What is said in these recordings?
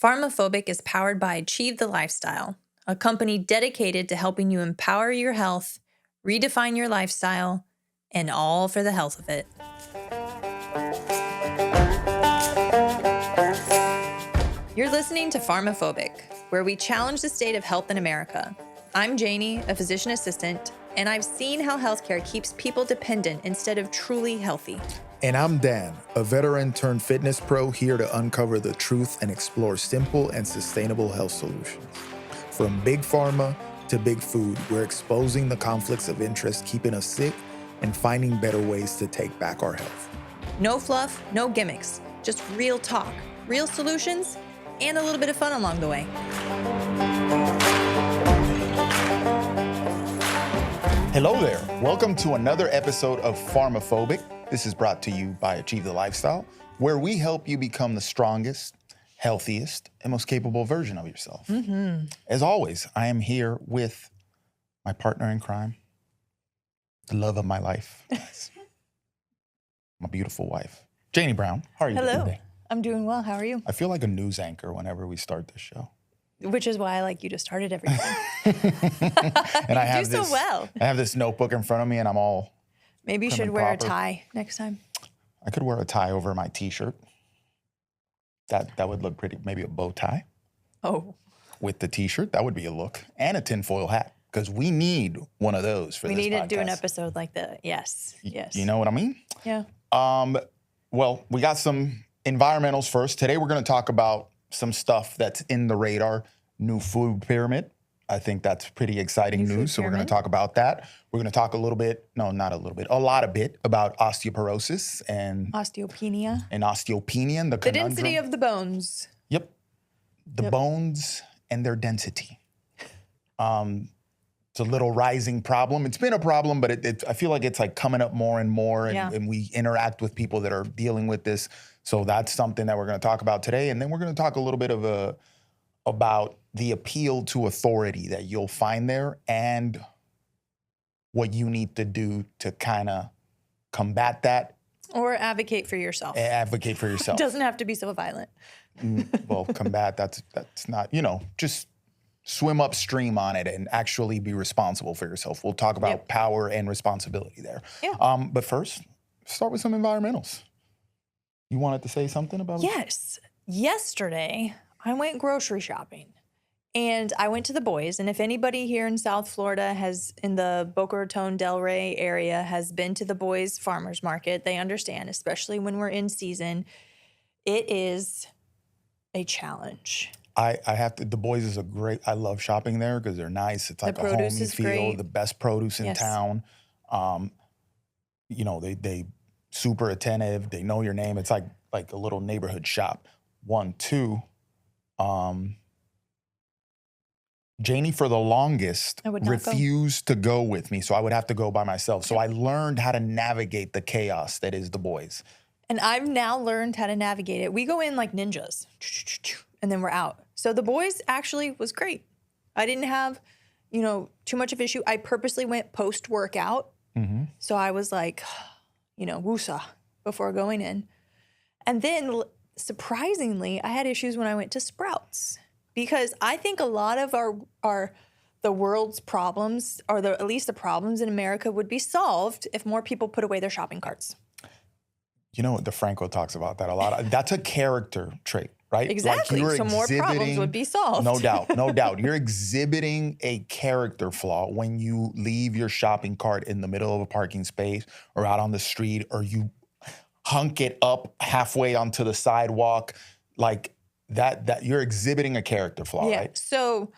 PharmaPhobic is powered by Achieve the Lifestyle, a company dedicated to helping you empower your health, redefine your lifestyle, and all for the health of it. You're listening to PharmaPhobic, where we challenge the state of health in America. I'm Janie, a physician assistant, and I've seen how healthcare keeps people dependent instead of truly healthy. And I'm Dan, a veteran turned fitness pro here to uncover the truth and explore simple and sustainable health solutions. From big pharma to big food, we're exposing the conflicts of interest keeping us sick and finding better ways to take back our health. No fluff, no gimmicks, just real talk, real solutions, and a little bit of fun along the way. Hello there. Welcome to another episode of PharmaPhobic. This is brought to you by Achieve the Lifestyle, where we help you become the strongest, healthiest, and most capable version of yourself. As always, I am here with my partner in crime, the love of my life, my beautiful wife, Janie Brown. How are you doing today? I'm doing well. How are you? I feel like a news anchor whenever we start this show. Which is why I like you to start it every time. And I have do so well. I have this notebook in front of me, and I'm all. Maybe you should wear a tie next time. I could wear a tie over my t-shirt. That would look pretty. Maybe a bow tie. Oh. With the t-shirt, that would be a look. And a tinfoil hat, because we need one of those for this podcast. We need to do an episode like that. Yes. Yes. You know what I mean? Yeah. Well, we got some environmentals first. Today we're going to talk about some stuff that's in the radar. New food pyramid. I think that's pretty exciting news. So we're going to talk about that. We're going to talk a lot a bit about osteoporosis and osteopenia. And osteopenia and the density of the bones. Yep. The bones and their density. It's a little rising problem. It's been a problem, but I feel like it's like coming up more and more, and we interact with people that are dealing with this. So that's something that we're going to talk about today. And then we're going to talk a little bit about the appeal to authority that you'll find there and what you need to do to kind of combat that. Or advocate for yourself. Advocate for yourself. Doesn't have to be so violent. Well, combat, that's not, just swim upstream on it and actually be responsible for yourself. We'll talk about power and responsibility there. Yeah. But first, start with some environmentals. You wanted to say something about it? Yes. Yesterday, I went grocery shopping. And I went to the boys, and if anybody here in South Florida in the Boca Raton, Delray area has been to the boys farmers market, they understand, especially when we're in season, it is a challenge. The boys is I love shopping there because they're nice. It's like a homey feel, great. The best produce in town. They super attentive. They know your name. It's like a little neighborhood shop. 1, 2, Janie, for the longest, refused to go with me, so I would have to go by myself. So I learned how to navigate the chaos that is the boys. And I've now learned how to navigate it. We go in like ninjas, and then we're out. So the boys actually was great. I didn't have, too much of an issue. I purposely went post-workout. Mm-hmm. So I was like, woosah before going in. And then, surprisingly, I had issues when I went to Sprouts. Because I think a lot of the world's problems, or at least the problems in America, would be solved if more people put away their shopping carts. You know what DeFranco talks about that a lot. That's a character trait, right? Exactly. So more problems would be solved. No doubt. You're exhibiting a character flaw when you leave your shopping cart in the middle of a parking space or out on the street, or you hunk it up halfway onto the sidewalk, like. That you're exhibiting a character flaw, right? So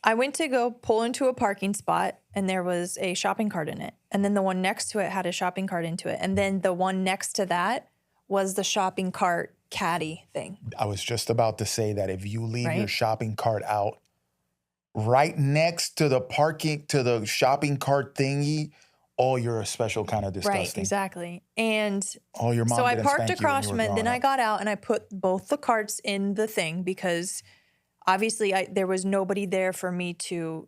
I went to go pull into a parking spot, and there was a shopping cart in it. And then the one next to it had a shopping cart into it. And then the one next to that was the shopping cart caddy thing. I was just about to say that if you leave your shopping cart out right next to the shopping cart thingy, you're a special kind of disgusting. Right, exactly. And your mom so I parked across from it, then I got out and I put both the carts in the thing because obviously there was nobody there for me to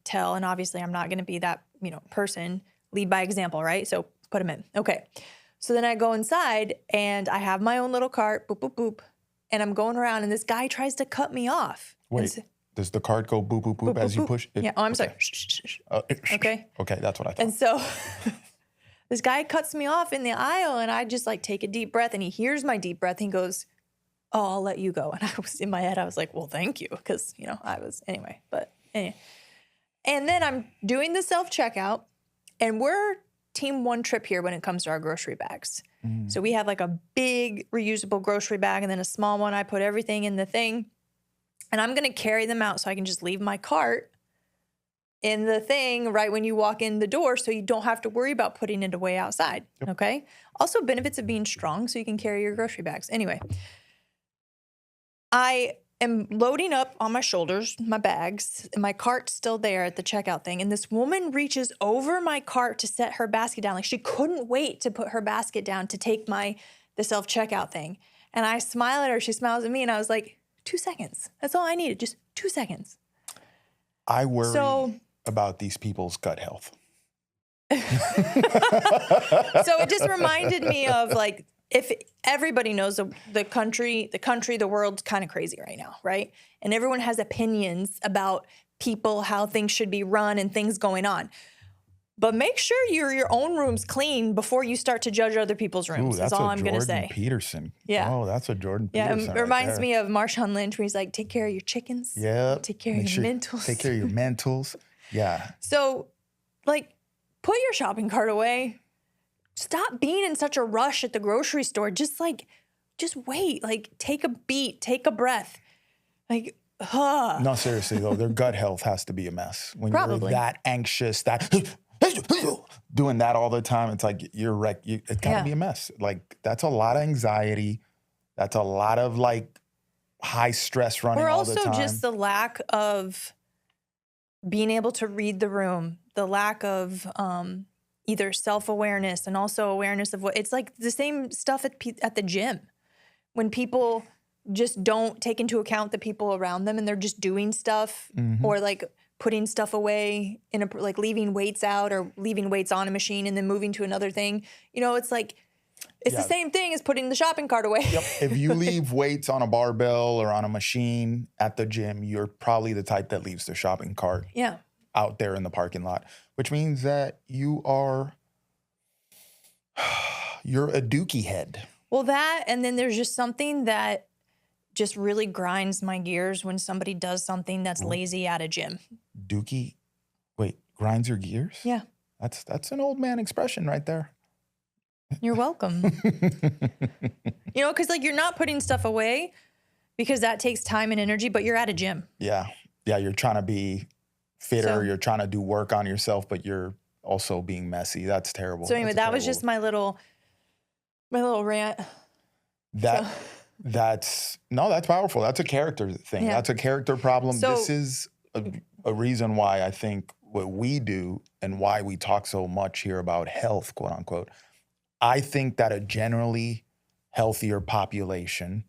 tell, and obviously I'm not going to be that, person, lead by example, right? So put them in. Okay. So then I go inside and I have my own little cart, boop, boop, boop. and I'm going around, and this guy tries to cut me off. Wait, does the cart go boop, boop, boop, as you push? Yeah. Oh, I'm sorry. Okay. Okay, that's what I thought. And so this guy cuts me off in the aisle, and I just like take a deep breath, and he hears my deep breath. And he goes, "Oh, I'll let you go." And I was in my head, I was like, "Well, thank you," because I was anyway. But anyway, and then I'm doing the self checkout, and we're team one trip here when it comes to our grocery bags. So we have like a big reusable grocery bag, and then a small one. I put everything in the thing, and I'm gonna carry them out so I can just leave my cart in the thing right when you walk in the door, so you don't have to worry about putting it away outside. Yep. Okay. Also, benefits of being strong, so you can carry your grocery bags. Anyway, I am loading up on my shoulders my bags, and my cart's still there at the checkout thing. And this woman reaches over my cart to set her basket down. Like, she couldn't wait to put her basket down to take the self checkout thing. And I smile at her. She smiles at me, and I was like, 2 seconds. That's all I needed. Just 2 seconds. I worry about these people's gut health. So it just reminded me of, like, if everybody knows the country, the world's kind of crazy right now, right? And everyone has opinions about people, how things should be run and things going on. But make sure your own room's clean before you start to judge other people's rooms. That's all I'm going to say. Peterson. Yeah. Oh, that's a Jordan Peterson. Yeah, it reminds me of Marshawn Lynch, where he's like, take care of your chickens. Yeah. Take care of your mentals. Take care of your mentals. Yeah. So, like, put your shopping cart away. Stop being in such a rush at the grocery store. Just wait. Like, take a beat. Take a breath. Like, No, seriously, though, their gut health has to be a mess. When you're that anxious, doing that all the time, it's like you're wrecked. It's got to be a mess. Like, that's a lot of anxiety. That's a lot of, like, high stress running all the time. Or also just the lack of being able to read the room, the lack of either self-awareness and also awareness of what, it's like the same stuff at the gym. When people just don't take into account the people around them and they're just doing stuff or like putting stuff away like leaving weights out or leaving weights on a machine and then moving to another thing. It's like, it's the same thing as putting the shopping cart away. Yep. If you leave weights on a barbell or on a machine at the gym, you're probably the type that leaves the shopping cart out there in the parking lot, which means that you're a dookie head. Well, that, and then there's just something that just really grinds my gears when somebody does something that's lazy at a gym. Dookie? Wait, grinds your gears? Yeah. That's an old man expression right there. You're welcome. Because like you're not putting stuff away because that takes time and energy, but you're at a gym. Yeah. Yeah, you're trying to be fitter. You're trying to do work on yourself, but you're also being messy. That's terrible. So anyway, that was just my little rant. That's powerful. That's a character thing. Yeah. That's a character problem. So, this is a reason why I think what we do and why we talk so much here about health, quote unquote. I think that a generally healthier population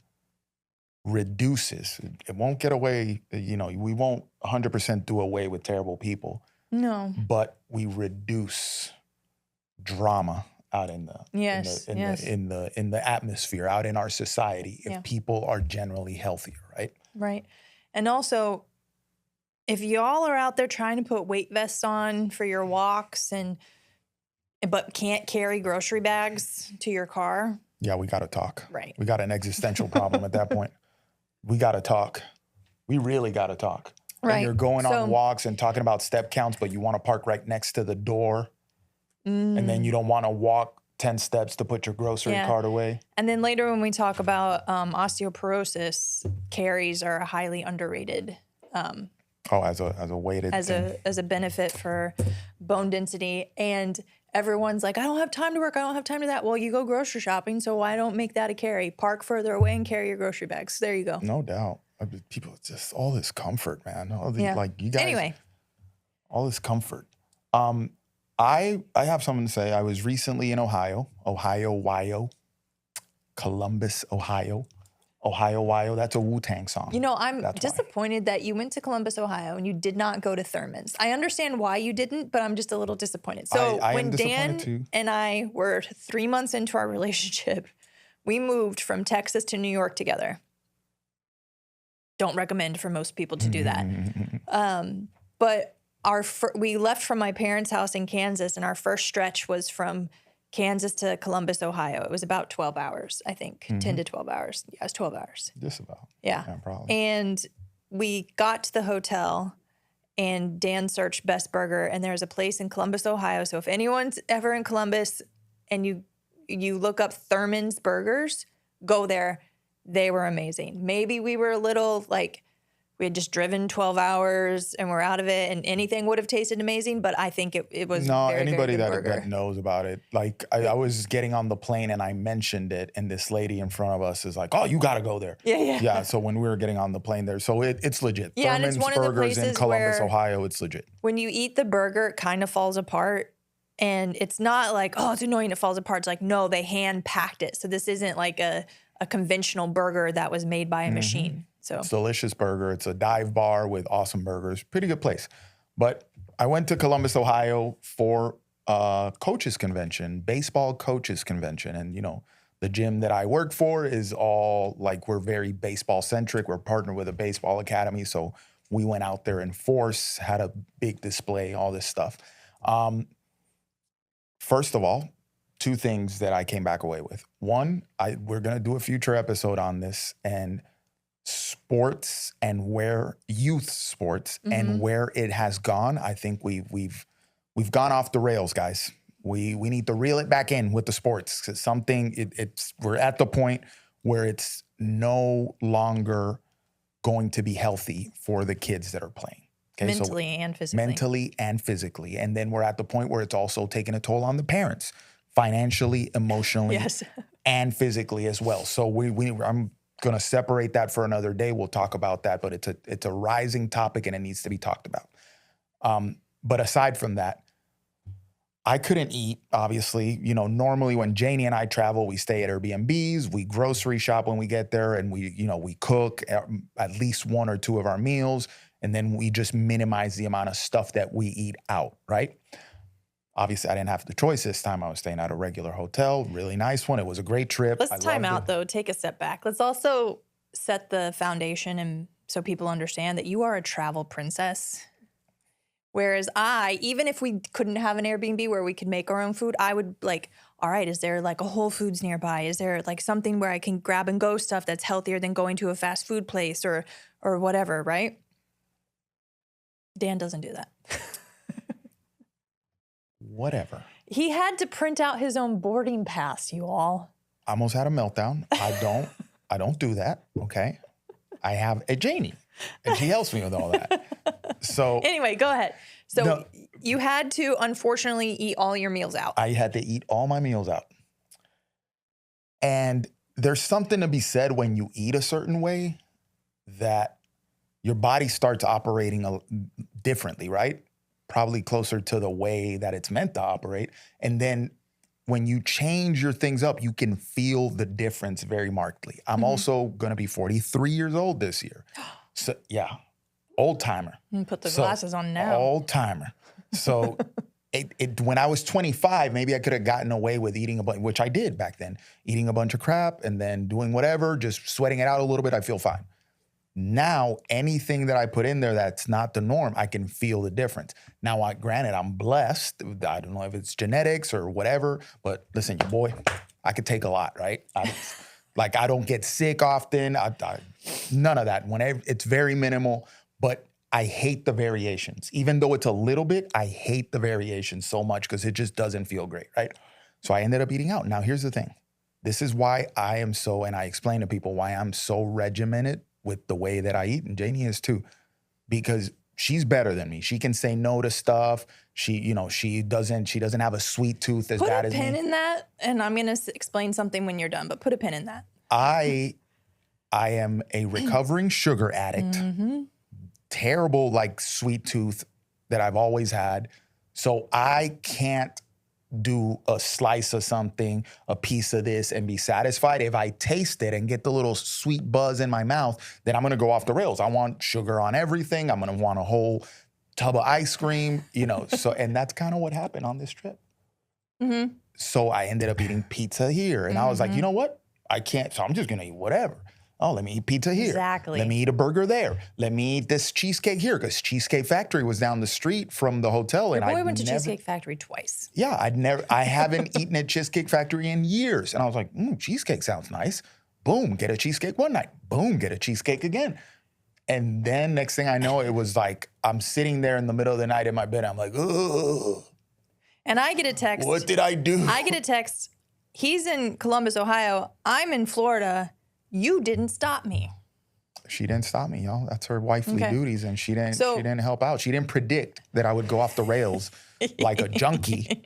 reduces. It won't get away, we won't 100% do away with terrible people. No. But we reduce drama out in the in the atmosphere, out in our society, if people are generally healthier, right? Right. And also, if y'all are out there trying to put weight vests on for your walks but can't carry grocery bags to your car. Yeah, we got to talk. Right. We got an existential problem at that point. We got to talk. We really got to talk. Right. And you're going on walks and talking about step counts, but you want to park right next to the door. And then you don't want to walk 10 steps to put your grocery cart away. And then later when we talk about osteoporosis, carries are a highly underrated. As a weighted thing. As a benefit for bone density. And everyone's like, I don't have time to work. I don't have time to that. Well, you go grocery shopping, so why don't make that a carry? Park further away and carry your grocery bags. There you go. No doubt. People, just all this comfort, man. Like you guys. Anyway. All this comfort. I have something to say. I was recently in Ohio, Columbus, Ohio. Ohio, that's a Wu-Tang song. I'm disappointed that you went to Columbus, Ohio, and you did not go to Thurman's. I understand why you didn't, but I'm just a little disappointed. So when Dan and I were 3 months into our relationship, we moved from Texas to New York together. don't recommend for most people to do that. But we left from my parents' house in Kansas, and our first stretch was from Kansas to Columbus, Ohio. It was about 12 hours, I think, 10 to 12 hours. Yeah, it was 12 hours. Just about. Yeah. Probably. And we got to the hotel, and Dan searched Best Burger, and there's a place in Columbus, Ohio. So if anyone's ever in Columbus and you look up Thurman's Burgers, go there. They were amazing. Maybe we were a little like, we had just driven 12 hours and we're out of it, and anything would have tasted amazing, but I think it was anybody very that knows about it. Like I was getting on the plane and I mentioned it, and this lady in front of us is like, "Oh, you got to go there." Yeah. So when we were getting on the plane there, so it's legit. Yeah, Thurman's and it's one of the Burgers in places Columbus, where Ohio. It's legit. When you eat the burger, it kind of falls apart, and it's not like, oh, it's annoying, it falls apart. It's like, no, they hand packed it. So this isn't like a conventional burger that was made by a machine. So it's a delicious burger. It's a dive bar with awesome burgers. Pretty good place. But I went to Columbus, Ohio for a coaches convention, baseball coaches convention. And, the gym that I work for is all like, we're very baseball centric. We're partnered with a baseball academy. So we went out there in force, had a big display, all this stuff. First of all, two things that I came back away with. One, we're going to do a future episode on this, and sports and where youth sports and where it has gone. I think we've gone off the rails, guys. We need to reel it back in with the sports, because we're at the point where it's no longer going to be healthy for the kids that are playing. Okay, mentally and physically. Mentally and phically. And then we're at the point where it's also taking a toll on the parents, financially, emotionally, yes, and physically as well. So I'm going to separate that for another day. We'll talk about that, but it's a rising topic and it needs to be talked about. But aside from that, I couldn't eat, obviously. Normally when Janie and I travel, we stay at Airbnbs, we grocery shop when we get there, and we cook at least one or two of our meals, and then we just minimize the amount of stuff that we eat out, right? Obviously, I didn't have the choice this time. I was staying at a regular hotel, really nice one. It was a great trip. Let's time out, though. Take a step back. Let's also set the foundation, and so people understand that you are a travel princess. Whereas even if we couldn't have an Airbnb where we could make our own food, I would like, all right, is there like a Whole Foods nearby? Is there like something where I can grab and go stuff that's healthier than going to a fast food place or whatever, right? Dan doesn't do that. Whatever. He had to print out his own boarding pass, you all. I almost had a meltdown. I don't do that, okay? I have a Janie, and she helps me with all that. So anyway, go ahead. So you had to, unfortunately, eat all your meals out. I had to eat all my meals out. And there's something to be said when you eat a certain way that your body starts operating differently, right? Probably closer to the way that it's meant to operate. And then when you change your things up, you can feel the difference very markedly. I'm also going to be 43 years old this year. So yeah, old timer. Put the glasses on now. Old timer. So when I was 25, maybe I could have gotten away with eating a bunch, which I did back then, eating a bunch of crap and then doing whatever, just sweating it out a little bit. I feel fine. Now, anything that I put in there that's not the norm, I can feel the difference. Now, granted, I'm blessed. I don't know if it's genetics or whatever, but listen, your boy, I could take a lot, right? I don't get sick often. None of that. It's very minimal, but I hate the variations. Even though it's a little bit, I hate the variations so much because it just doesn't feel great, right? So I ended up eating out. Now, here's the thing. This is why and I explain to people why I'm so regimented with the way that I eat, and Janie is too, because she's better than me. She can say no to stuff. She doesn't have a sweet tooth as bad as me. Put a pin in that, and I'm gonna explain something when you're done, but put a pin in that. I am a recovering sugar addict. Terrible, sweet tooth that I've always had. So I can't do a slice of something, a piece of this, and be satisfied. If I taste it and get the little sweet buzz in my mouth, then I'm gonna go off the rails. I want sugar on everything. I'm gonna want a whole tub of ice cream, So, and that's kind of what happened on this trip. So I ended up eating pizza here, and I was like, you know what? I can't, so I'm just gonna eat whatever. Oh, let me eat pizza here. Exactly. Let me eat a burger there. Let me eat this cheesecake here, because Cheesecake Factory was down the street from the hotel. Your and boy I went to Cheesecake Factory twice. Yeah, I haven't eaten at Cheesecake Factory in years. And I was like, cheesecake sounds nice. Boom, get a cheesecake one night. Boom, get a cheesecake again. And then next thing I know, it was like, I'm sitting there in the middle of the night in my bed. I'm like, ugh. And I get a text. What did I do? I get a text. He's in Columbus, Ohio. I'm in Florida. You didn't stop me. She didn't stop me, y'all. That's her wifely duties, and she didn't help out. She didn't predict that I would go off the rails like a junkie.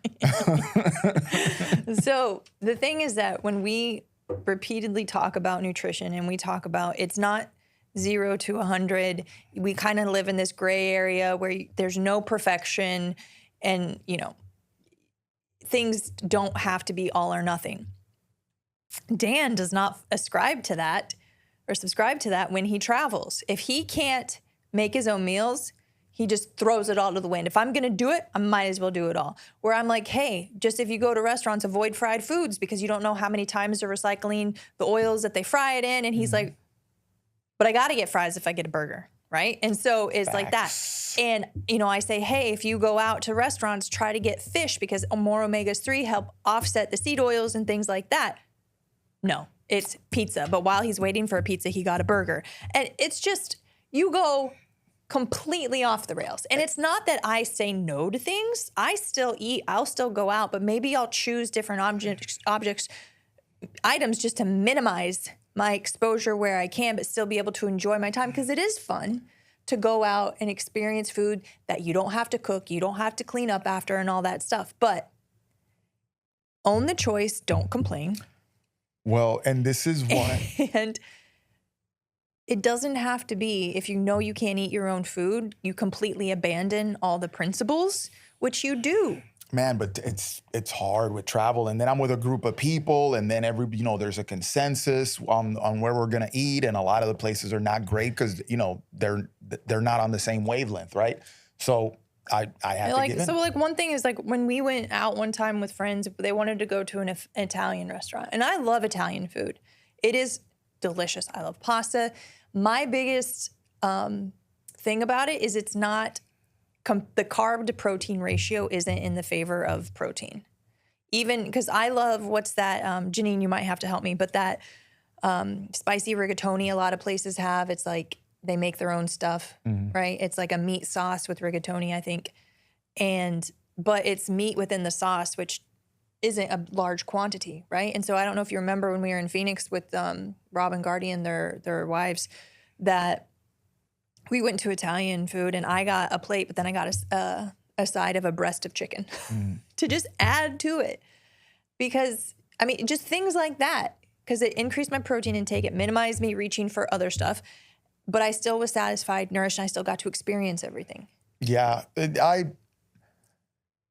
So the thing is that when we repeatedly talk about nutrition and we talk about it's not 0 to 100, we kind of live in this gray area where there's no perfection, and things don't have to be all or nothing. Dan does not ascribe to that or subscribe to that when he travels. If he can't make his own meals, he just throws it all to the wind. If I'm going to do it, I might as well do it all. Where I'm like, hey, just if you go to restaurants, avoid fried foods because you don't know how many times they're recycling the oils that they fry it in. And he's like, but I got to get fries if I get a burger, right? And so it's like that. And, I say, hey, if you go out to restaurants, try to get fish because more omega-3 help offset the seed oils and things like that. No, it's pizza. But while he's waiting for a pizza, he got a burger. And it's just, you go completely off the rails. And it's not that I say no to things. I still eat. I'll still go out. But maybe I'll choose different items just to minimize my exposure where I can, but still be able to enjoy my time, because it is fun to go out and experience food that you don't have to cook, you don't have to clean up after and all that stuff. But own the choice, don't complain. Well, and this is why. And it doesn't have to be, if you know you can't eat your own food, you completely abandon all the principles, which you do. Man, but it's hard with travel, and then I'm with a group of people, and then there's a consensus on where we're gonna eat, and a lot of the places are not great because they're not on the same wavelength, right? So I have to give in. So one thing is when we went out one time with friends, they wanted to go to an Italian restaurant, and I love Italian food. It is delicious. I love pasta. My biggest thing about it is it's not. The carb to protein ratio isn't in the favor of protein. Even because I love, what's that, Janine, you might have to help me, but that spicy rigatoni a lot of places have, it's like they make their own stuff, right? It's like a meat sauce with rigatoni, I think. But it's meat within the sauce, which isn't a large quantity, right? And so I don't know if you remember when we were in Phoenix with Rob and Gardy and their wives, that we went to Italian food and I got a plate, but then I got a side of a breast of chicken to just add to it. Because, just things like that, because it increased my protein intake, it minimized me reaching for other stuff, but I still was satisfied, nourished, and I still got to experience everything. Yeah,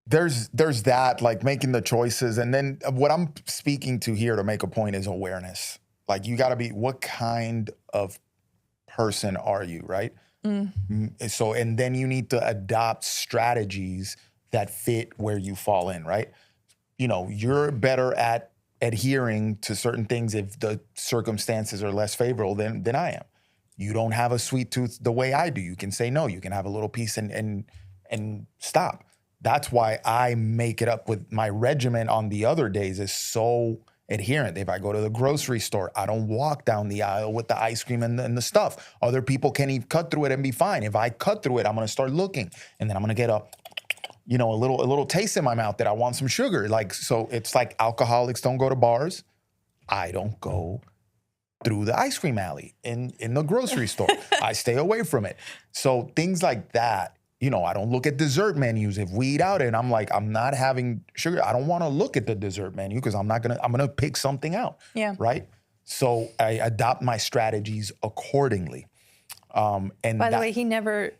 there's that, like making the choices. And then what I'm speaking to here to make a point is awareness. Like you gotta be, what kind of person are you, right? So, and then you need to adopt strategies that fit where you fall in, right? You're better at adhering to certain things if the circumstances are less favorable than I am. You don't have a sweet tooth the way I do. You can say no. You can have a little piece and stop. That's why I make it up with my regimen on the other days is so adherent. If I go to the grocery store, I don't walk down the aisle with the ice cream and the stuff. Other people can even cut through it and be fine. If I cut through it, I'm gonna start looking, and then I'm gonna get a little taste in my mouth that I want some sugar. So it's like alcoholics don't go to bars. I don't go through the ice cream alley in the grocery store. I stay away from it. So things like that. I don't look at dessert menus. If we eat out and I'm like, I'm not having sugar, I don't want to look at the dessert menu because I'm gonna pick something out. Yeah. Right. So I adopt my strategies accordingly. And by the way, he never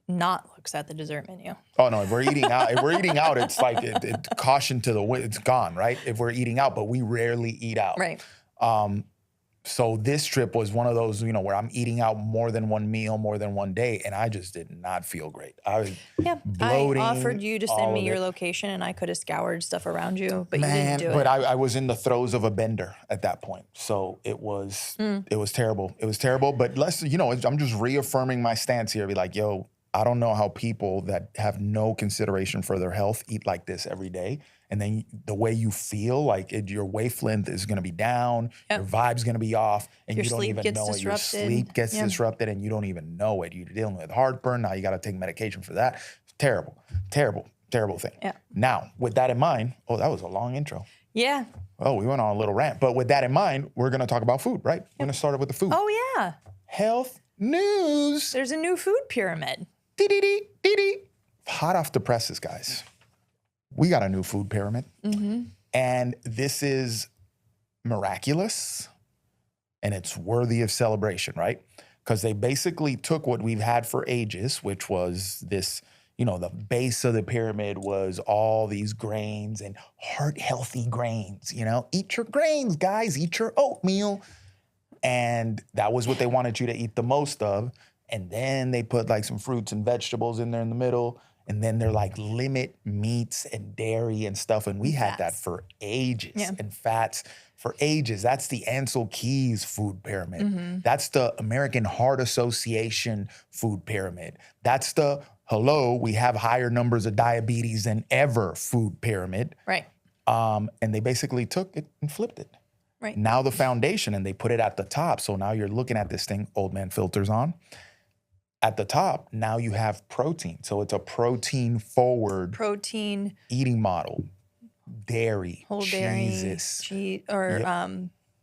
not looks at the dessert menu. Oh no, if we're eating out, it's like it caution to the wind, it's gone, right? If we're eating out, but we rarely eat out. Right. So this trip was one of those, where I'm eating out more than one meal, more than one day, and I just did not feel great. I was bloating. I offered you to send me your it. location, and I could have scoured stuff around you, but you Man, didn't do but it. I was in the throes of a bender at that point. So it was terrible. It was terrible. But I'm just reaffirming my stance here. Be like, yo, I don't know how people that have no consideration for their health eat like this every day. And then the way you feel, like your wavelength is going to be down, your vibe's going to be off, and Your you don't sleep even gets know it. Your disrupted. sleep gets disrupted, and you don't even know it. You're dealing with heartburn. Now you got to take medication for that. Terrible, terrible, terrible thing. Yeah. Now, with that in mind, that was a long intro. Yeah. Oh, we went on a little rant. But with that in mind, we're going to talk about food, right? We're going to start with the food. Oh, yeah. Health news. There's a new food pyramid. Dee-dee-dee. Hot off the presses, guys. We got a new food pyramid. Mm-hmm. And this is miraculous, and it's worthy of celebration, right? Because they basically took what we've had for ages, which was this, the base of the pyramid was all these grains and heart-healthy grains, Eat your grains, guys. Eat your oatmeal. And that was what they wanted you to eat the most of. And then they put like some fruits and vegetables in there in the middle. And then they're like limit meats and dairy and stuff. And we had that for ages. And fats for ages. That's the Ansel Keys food pyramid. Mm-hmm. That's the American Heart Association food pyramid. That's the, we have higher numbers of diabetes than ever food pyramid. Right. And they basically took it and flipped it. Right. Now the foundation, and they put it at the top. So now you're looking at this thing, old man filters on. At the top, now you have protein. So it's a protein-forward eating model. Dairy, whole cheeses. Dairy,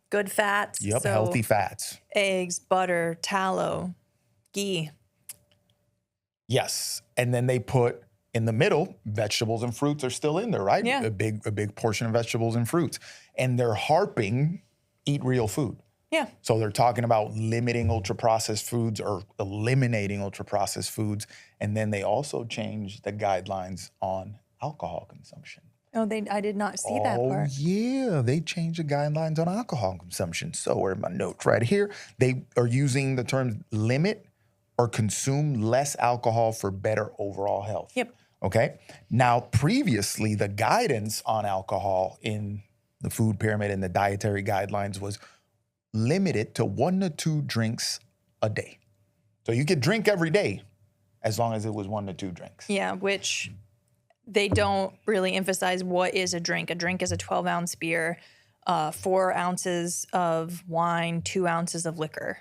good fats. Yep, so healthy fats. Eggs, butter, tallow, ghee. Yes, and then they put in the middle, vegetables and fruits are still in there, right? Yeah. A big portion of vegetables and fruits. And they're harping, eat real food. Yeah. So they're talking about limiting ultra-processed foods or eliminating ultra-processed foods. And then they also changed the guidelines on alcohol consumption. Oh, I did not see that part. Oh, yeah. They changed the guidelines on alcohol consumption. So where are my notes right here? They are using the terms limit or consume less alcohol for better overall health. Yep. Okay. Now, previously, the guidance on alcohol in the food pyramid and the dietary guidelines was limited to 1 to 2 drinks a day. So you could drink every day as long as it was 1 to 2 drinks. Yeah, which they don't really emphasize what is a drink. A drink is a 12-ounce beer, 4 ounces of wine, 2 ounces of liquor.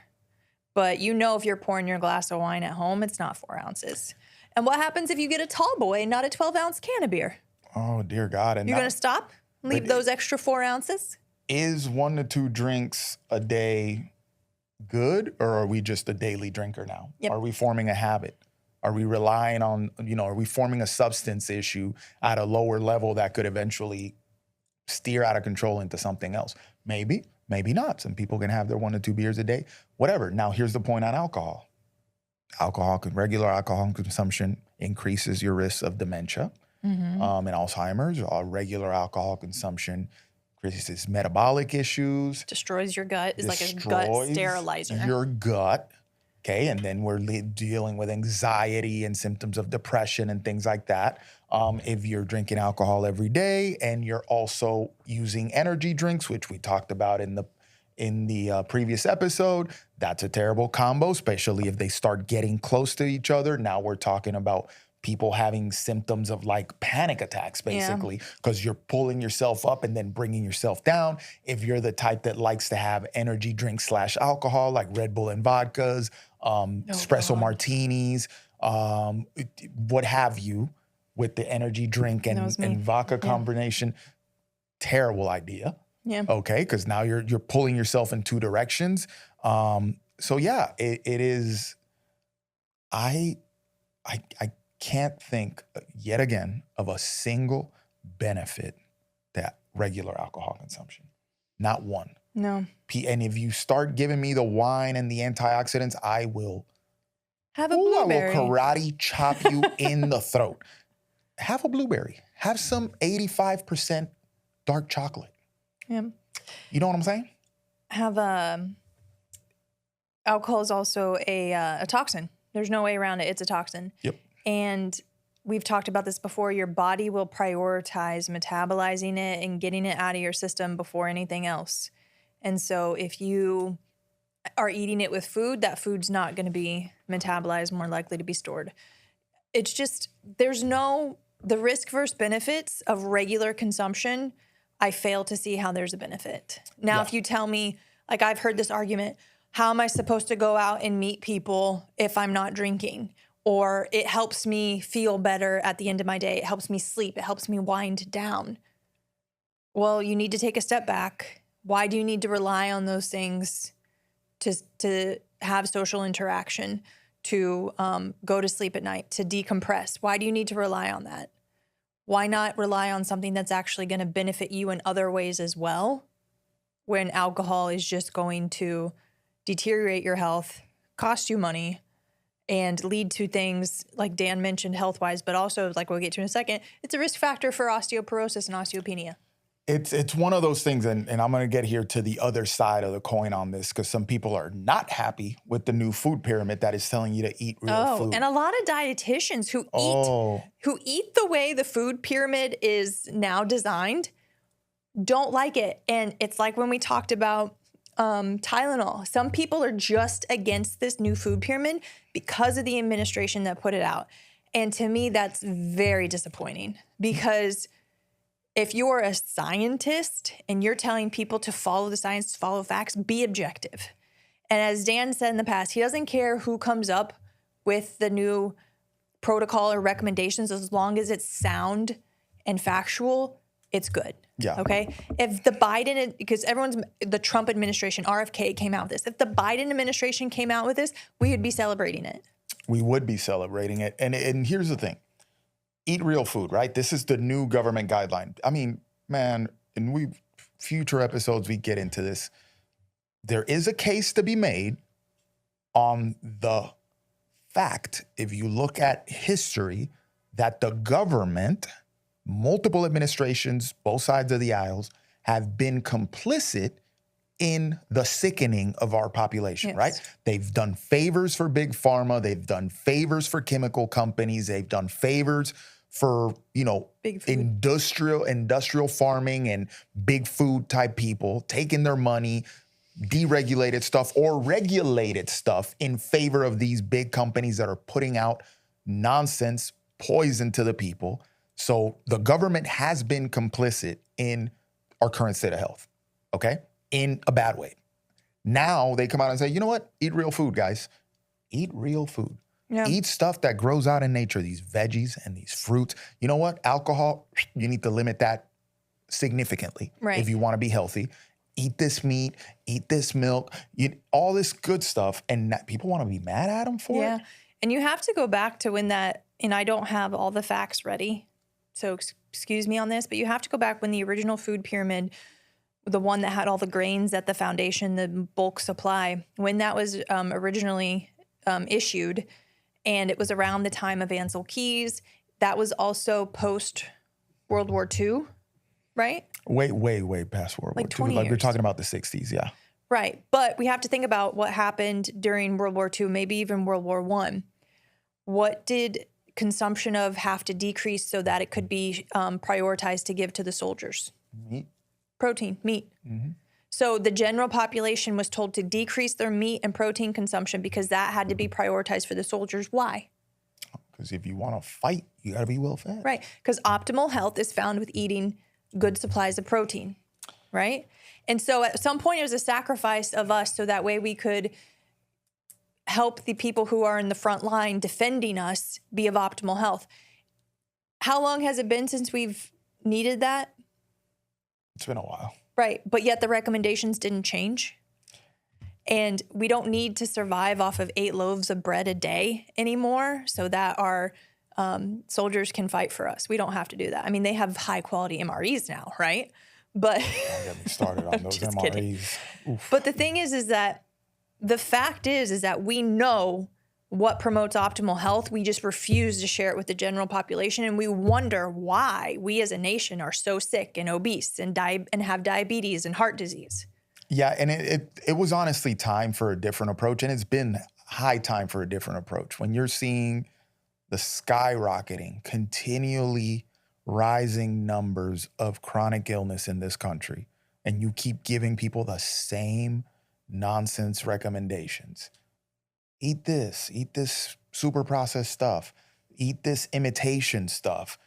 But if you're pouring your glass of wine at home, it's not 4 ounces. And what happens if you get a tall boy and not a 12-ounce can of beer? Oh, dear God. And you're going to stop? Leave those extra 4 ounces? Is 1 to 2 drinks a day good, or are we just a daily drinker now? Yep. Are we forming a habit? Are we relying on, are we forming a substance issue at a lower level that could eventually steer out of control into something else? Maybe, maybe not. Some people can have their 1 to 2 beers a day, whatever. Now, here's the point on alcohol. Regular alcohol consumption increases your risk of dementia and Alzheimer's. Regular alcohol consumption increases metabolic issues. Destroys your gut. Is like a gut sterilizer. Your gut. Okay, and then we're dealing with anxiety and symptoms of depression and things like that. If you're drinking alcohol every day and you're also using energy drinks, which we talked about in the previous episode, that's a terrible combo, especially if they start getting close to each other. Now we're talking about people having symptoms of like panic attacks, basically, because you're pulling yourself up and then bringing yourself down. If you're the type that likes to have energy drinks / alcohol, like Red Bull and vodkas, espresso martinis, what have you, with the energy drink and vodka combination, terrible idea. Yeah. Okay, because now you're pulling yourself in 2 directions. So yeah, it is. I can't think yet again of a single benefit to regular alcohol consumption. Not one. No. And if you start giving me the wine and the antioxidants, I will have a blueberry. I will karate chop you in the throat. Have a blueberry. Have some 85% dark chocolate. Yeah. You know what I'm saying? have alcohol is also a toxin. There's no way around it. It's a toxin. Yep. And we've talked about this before. Your body will prioritize metabolizing it and getting it out of your system before anything else. And so if you are eating it with food, that food's not going to be metabolized, more likely to be stored. It's just, the risk versus benefits of regular consumption, I fail to see how there's a benefit. Now, if you tell me, like I've heard this argument, how am I supposed to go out and meet people if I'm not drinking? Or it helps me feel better at the end of my day. It helps me sleep. It helps me wind down. Well, you need to take a step back. Why do you need to rely on those things to have social interaction, to go to sleep at night, to decompress? Why do you need to rely on that? Why not rely on something that's actually going to benefit you in other ways as well, when alcohol is just going to deteriorate your health, cost you money, and lead to things like Dan mentioned health-wise, but also, like we'll get to in a second, it's a risk factor for osteoporosis and osteopenia. It's one of those things, and I'm going to get here to the other side of the coin on this, because some people are not happy with the new food pyramid that is telling you to eat real food. And a lot of dietitians who eat the way the food pyramid is now designed don't like it. And it's like when we talked about Tylenol. Some people are just against this new food pyramid because of the administration that put it out. And to me, that's very disappointing, because if you're a scientist and you're telling people to follow the science, to follow facts, be objective. And as Dan said in the past, he doesn't care who comes up with the new protocol or recommendations, as long as it's sound and factual, it's good. Yeah. Okay. If the Biden, because the Trump administration, RFK came out with this. If the Biden administration came out with this, we would be celebrating it. We would be celebrating it. And here's the thing. Eat real food, right? This is the new government guideline. I mean, man, in future episodes, we get into this. There is a case to be made on the fact, if you look at history, that the government, multiple administrations, both sides of the aisles, have been complicit in the sickening of our population, right? They've done favors for big pharma. They've done favors for chemical companies. They've done favors for, industrial farming and big food type people, taking their money, deregulated stuff or regulated stuff in favor of these big companies that are putting out nonsense, poison to the people. So the government has been complicit in our current state of health, okay? In a bad way. Now they come out and say, you know what? Eat real food, guys. Eat real food. Yeah. Eat stuff that grows out in nature, these veggies and these fruits. You know what? Alcohol, you need to limit that significantly if you want to be healthy. Eat this meat, eat this milk, eat all this good stuff. And people want to be mad at them for it. Yeah. And you have to go back to when that, and I don't have all the facts ready, so excuse me on this, but you have to go back when the original food pyramid, the one that had all the grains at the foundation, the bulk supply, when that was originally issued, and it was around the time of Ansel Keys. That was also post World War II, right? Way past World War II. 20 Like years. we're talking about the 60s, yeah. Right. But we have to think about what happened during World War II, maybe even World War I. What did consumption of have to decrease so that it could be prioritized to give to the soldiers? Meat. Protein, meat. Mm-hmm. So the general population was told to decrease their meat and protein consumption because that had to be prioritized for the soldiers. Why? Because if you want to fight, you got to be well fed. Right. Because optimal health is found with eating good supplies of protein, right? And so at some point it was a sacrifice of us so that way we could help the people who are in the front line defending us be of optimal health. How long has it been since we've needed that? It's been a while. Right. But yet the recommendations didn't change. And we don't need to survive off of 8 loaves of bread a day anymore so that our soldiers can fight for us. We don't have to do that. I mean, they have high quality MREs now, right? But don't get me started on those MREs. But the thing is that the fact is that we know what promotes optimal health. We just refuse to share it with the general population. And we wonder why we as a nation are so sick and obese and have diabetes and heart disease. Yeah, and it was honestly time for a different approach, and it's been high time for a different approach. When you're seeing the skyrocketing, continually rising numbers of chronic illness in this country, and you keep giving people the same nonsense recommendations. Eat this super processed stuff, eat this imitation stuff.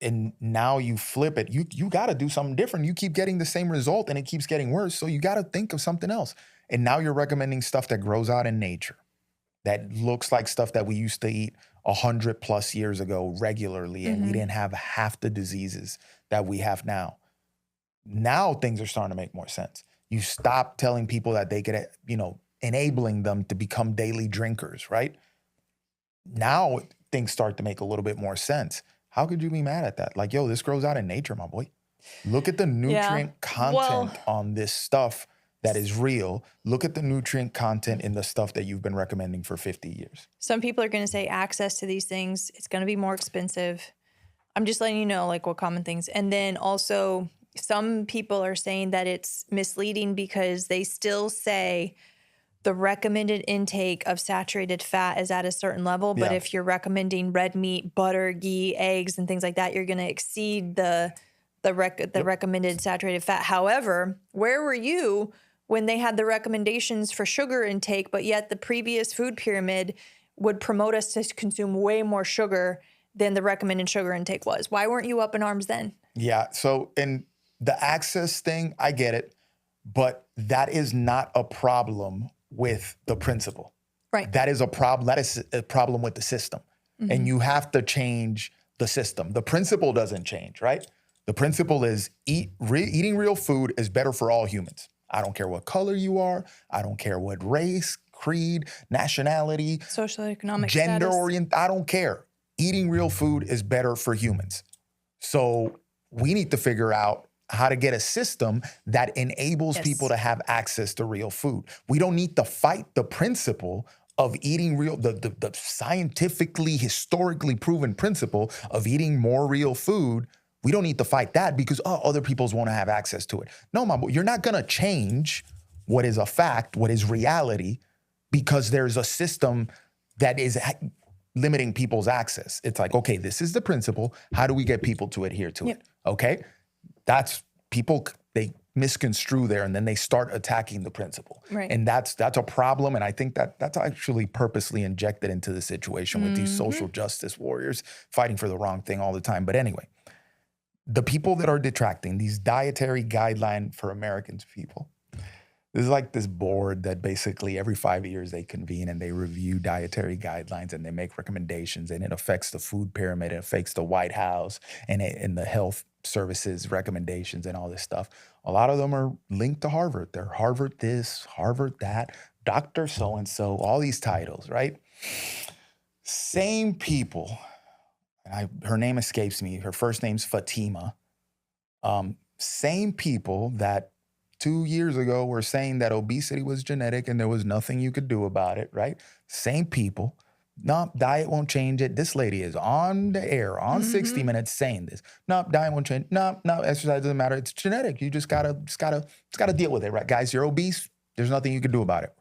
And now you flip it. You got to do something different. You keep getting the same result and it keeps getting worse. So you got to think of something else. And now you're recommending stuff that grows out in nature, that looks like stuff that we used to eat 100+ years ago regularly, and we didn't have half the diseases that we have now. Now things are starting to make more sense. You stop telling people that they could, enabling them to become daily drinkers, right? Now things start to make a little bit more sense. How could you be mad at that? Like, yo, this grows out in nature, my boy. Look at the nutrient content on this stuff that is real. Look at the nutrient content in the stuff that you've been recommending for 50 years. Some people are going to say access to these things, it's going to be more expensive. I'm just letting you know, like, what common things. And then also some people are saying that it's misleading because they still say the recommended intake of saturated fat is at a certain level. But if you're recommending red meat, butter, ghee, eggs, and things like that, you're going to exceed the recommended saturated fat. However, where were you when they had the recommendations for sugar intake, but yet the previous food pyramid would promote us to consume way more sugar than the recommended sugar intake was? Why weren't you up in arms then? Yeah. So, in the access thing, I get it, but that is not a problem with the principle. Right. That is a problem. That is a problem with the system. And you have to change the system. The principle doesn't change, right? The principle is eating real food is better for all humans. I don't care what color you are. I don't care what race, creed, nationality, socioeconomic gender status. orient. I don't care. Eating real food is better for humans. So we need to figure out how to get a system that enables people to have access to real food. We don't need to fight the principle of eating real, the scientifically, historically proven principle of eating more real food. We don't need to fight that because, other peoples want to have access to it. No, my boy, you're not going to change what is a fact, what is reality, because there's a system that is limiting people's access. It's like, okay, this is the principle. How do we get people to adhere to it? Okay? That's people, they misconstrue there and then they start attacking the principle. Right. And that's a problem. And I think that's actually purposely injected into the situation with these social justice warriors fighting for the wrong thing all the time. But anyway, the people that are detracting these dietary guideline for Americans people, there's like this board that basically every 5 years they convene and they review dietary guidelines and they make recommendations, and it affects the food pyramid, it affects the White House and the health services recommendations and all this stuff. A lot of them are linked to Harvard. They're Harvard this, Harvard that, Dr. So-and-so, all these titles, right? Same people, and her name escapes me. Her first name's Fatima. Same people that 2 years ago were saying that obesity was genetic and there was nothing you could do about it, right? Same people. No, diet won't change it. This lady is on the air, on 60 Minutes saying this. No, diet won't change. No, exercise doesn't matter. It's genetic. You just gotta deal with it, right? Guys, you're obese. There's nothing you can do about it.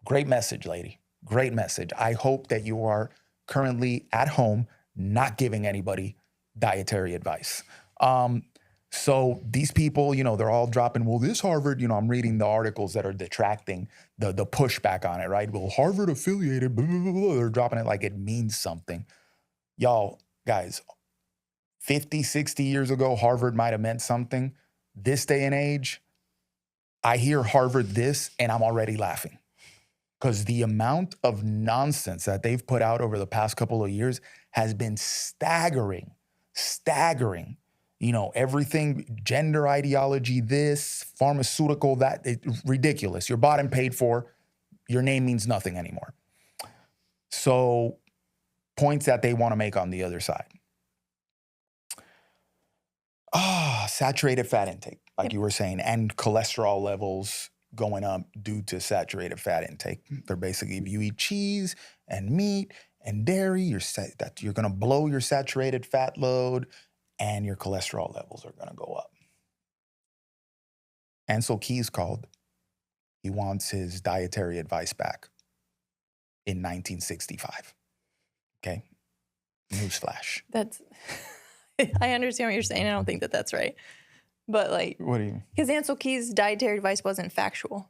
Great message, lady. Great message. I hope that you are currently at home, not giving anybody dietary advice. So these people, they're all dropping, well, this Harvard, I'm reading the articles that are detracting the pushback on it, right? Well, Harvard affiliated, blah, blah, blah, blah. They're dropping it like it means something. Y'all, guys, 50, 60 years ago, Harvard might have meant something. This day and age, I hear Harvard this and I'm already laughing. Because the amount of nonsense that they've put out over the past couple of years has been staggering. Everything, gender ideology, this, pharmaceutical, that, ridiculous. You're bought and paid for. Your name means nothing anymore. So, points that they want to make on the other side. Saturated fat intake, like you were saying, and cholesterol levels going up due to saturated fat intake. They're basically, if you eat cheese and meat and dairy, you're going to blow your saturated fat load, and your cholesterol levels are going to go up. Ansel Keys called. He wants his dietary advice back in 1965. Okay? Newsflash. That's, I understand what you're saying. I don't think that that's right. But like, What do you mean? because Ansel Keys' dietary advice wasn't factual.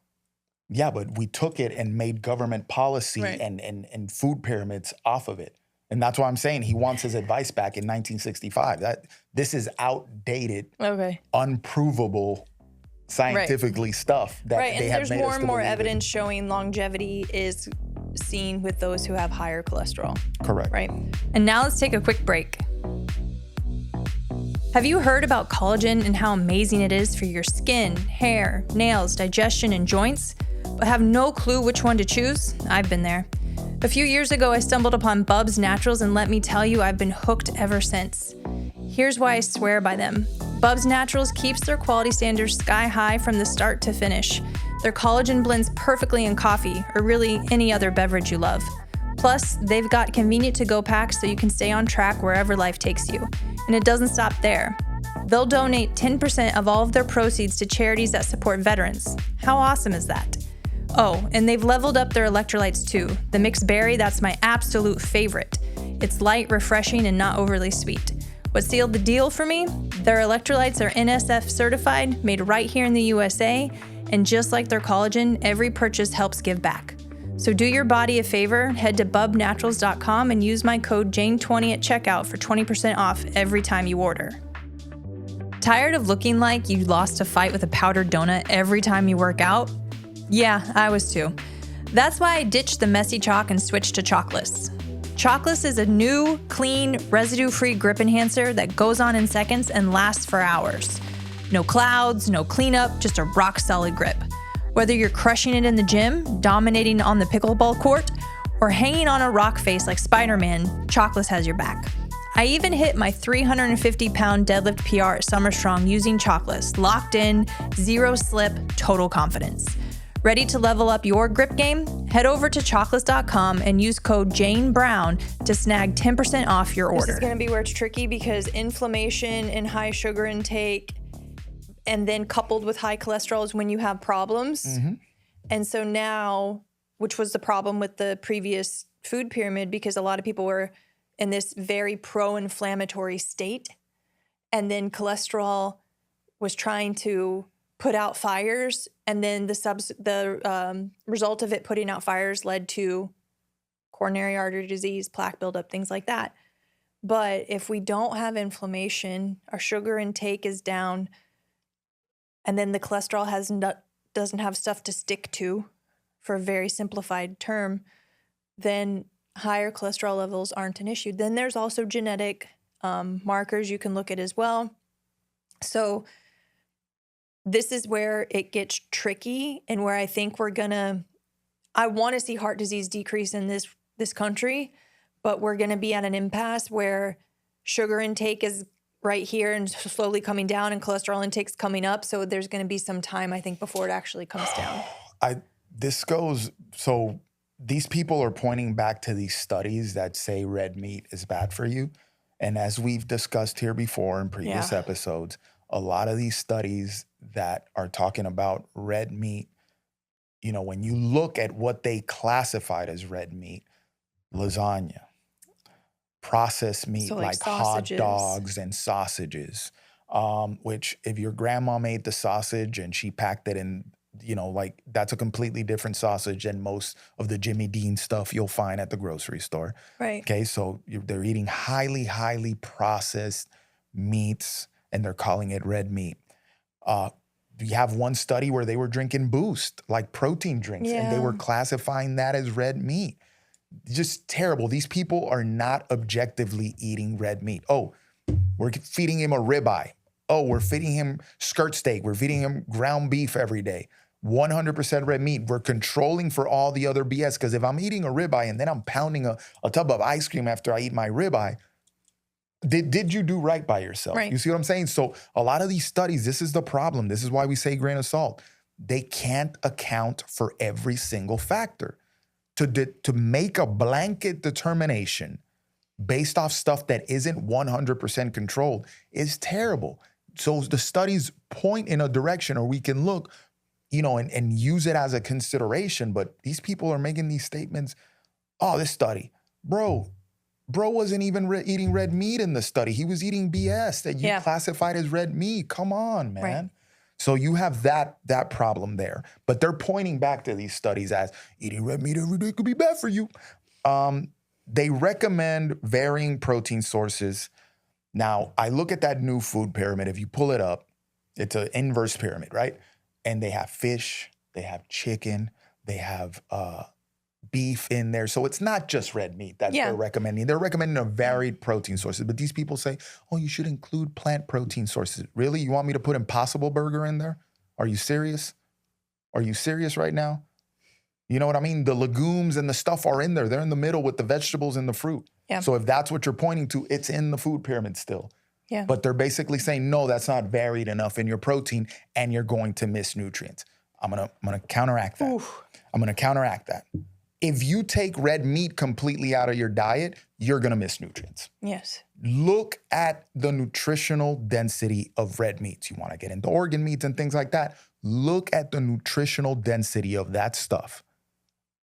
Yeah, but we took it and made government policy Right. and food pyramids off of it. And that's why I'm saying he wants his advice back in 1965. This is outdated, Okay. unprovable, scientifically stuff that Right. they And have there's made more us and to more believe evidence showing longevity is seen with those who have higher cholesterol. Correct. Right. And now let's take a quick break. Have you heard about collagen and how amazing it is for your skin, hair, nails, digestion, and joints, but have no clue which one to choose? I've been there. A few years ago, I stumbled upon Bubs Naturals, and let me tell you, I've been hooked ever since. Here's why I swear by them. Bubs Naturals keeps their quality standards sky high from the start to finish. Their collagen blends perfectly in coffee, or really any other beverage you love. Plus, they've got convenient to-go packs so you can stay on track wherever life takes you. And it doesn't stop there. They'll donate 10% of all of their proceeds to charities that support veterans. How awesome is that? Oh, and they've leveled up their electrolytes too. The mixed berry, that's my absolute favorite. It's light, refreshing, and not overly sweet. What sealed the deal for me? Their electrolytes are NSF certified, made right here in the USA, and just like their collagen, every purchase helps give back. So do your body a favor, head to bubnaturals.com and use my code JANE20 at checkout for 20% off every time you order. Tired of looking like you lost a fight with a powdered donut every time you work out? Yeah, I was too. That's why I ditched the messy chalk and switched to Chalkless. Chalkless is a new, clean, residue-free grip enhancer that goes on in seconds and lasts for hours. No clouds, no cleanup, just a rock-solid grip. Whether you're crushing it in the gym, dominating on the pickleball court, or hanging on a rock face like Spider-Man, Chalkless has your back. I even hit my 350-pound deadlift PR at Summer Strong using Chalkless. Locked in, zero slip, total confidence. Ready to level up your grip game? Head over to chalkless.com and use code JANEBROWN to snag 10% off your order. This is going to be where it's tricky because inflammation and high sugar intake and then coupled with high cholesterol is when you have problems. Mm-hmm. And so now, which was the problem with the previous food pyramid, because a lot of people were in this very pro-inflammatory state. And then cholesterol was trying to put out fires. And then the result of it putting out fires led to coronary artery disease, plaque buildup, things like that. But if we don't have inflammation, our sugar intake is down, and then the cholesterol doesn't have stuff to stick to, for a very simplified term, then higher cholesterol levels aren't an issue. Then there's also genetic markers you can look at as well. So this is where it gets tricky and where I think I want to see heart disease decrease in this country, but we're going to be at an impasse where sugar intake is right here and slowly coming down and cholesterol intake's coming up. So there's going to be some time, I think, before it actually comes down. So these people are pointing back to these studies that say red meat is bad for you. And as we've discussed here before in previous episodes, a lot of these studies that are talking about red meat, when you look at what they classified as red meat, lasagna, processed meat So like sausages. hot dogs and sausages, which if your grandma made the sausage and she packed it in, that's a completely different sausage than most of the Jimmy Dean stuff you'll find at the grocery store. Right. Okay, so they're eating highly, highly processed meats and they're calling it red meat. You have one study where they were drinking Boost, like protein drinks, and they were classifying that as red meat. Just terrible. These people are not objectively eating red meat. Oh, we're feeding him a ribeye. Oh, we're feeding him skirt steak. We're feeding him ground beef every day. 100% red meat. We're controlling for all the other BS, because if I'm eating a ribeye and then I'm pounding a tub of ice cream after I eat my ribeye, did you do right by yourself? Right. You see what I'm saying? So a lot of these studies, this is the problem. This is why we say grain of salt. They can't account for every single factor. To make a blanket determination based off stuff that isn't 100% controlled is terrible. So the studies point in a direction, or we can look, and use it as a consideration. But these people are making these statements. Oh, this study, bro wasn't even eating red meat in the study. He was eating BS that you classified as red meat. Come on, man. Right. So you have that problem there. But they're pointing back to these studies as eating red meat every day could be bad for you. They recommend varying protein sources. Now, I look at that new food pyramid. If you pull it up, it's an inverse pyramid, right? And they have fish, they have chicken, they have beef in there. So it's not just red meat that they're recommending. They're recommending a varied protein sources. But these people say, oh, you should include plant protein sources. Really? You want me to put Impossible Burger in there? Are you serious? Are you serious right now? You know what I mean? The legumes and the stuff are in there. They're in the middle with the vegetables and the fruit. Yeah. So if that's what you're pointing to, it's in the food pyramid still. Yeah. But they're basically saying, no, that's not varied enough in your protein and you're going to miss nutrients. I'm gonna counteract that. Oof. I'm gonna counteract that. If you take red meat completely out of your diet, you're gonna miss nutrients. Yes. Look at the nutritional density of red meats. You wanna get into organ meats and things like that. Look at the nutritional density of that stuff.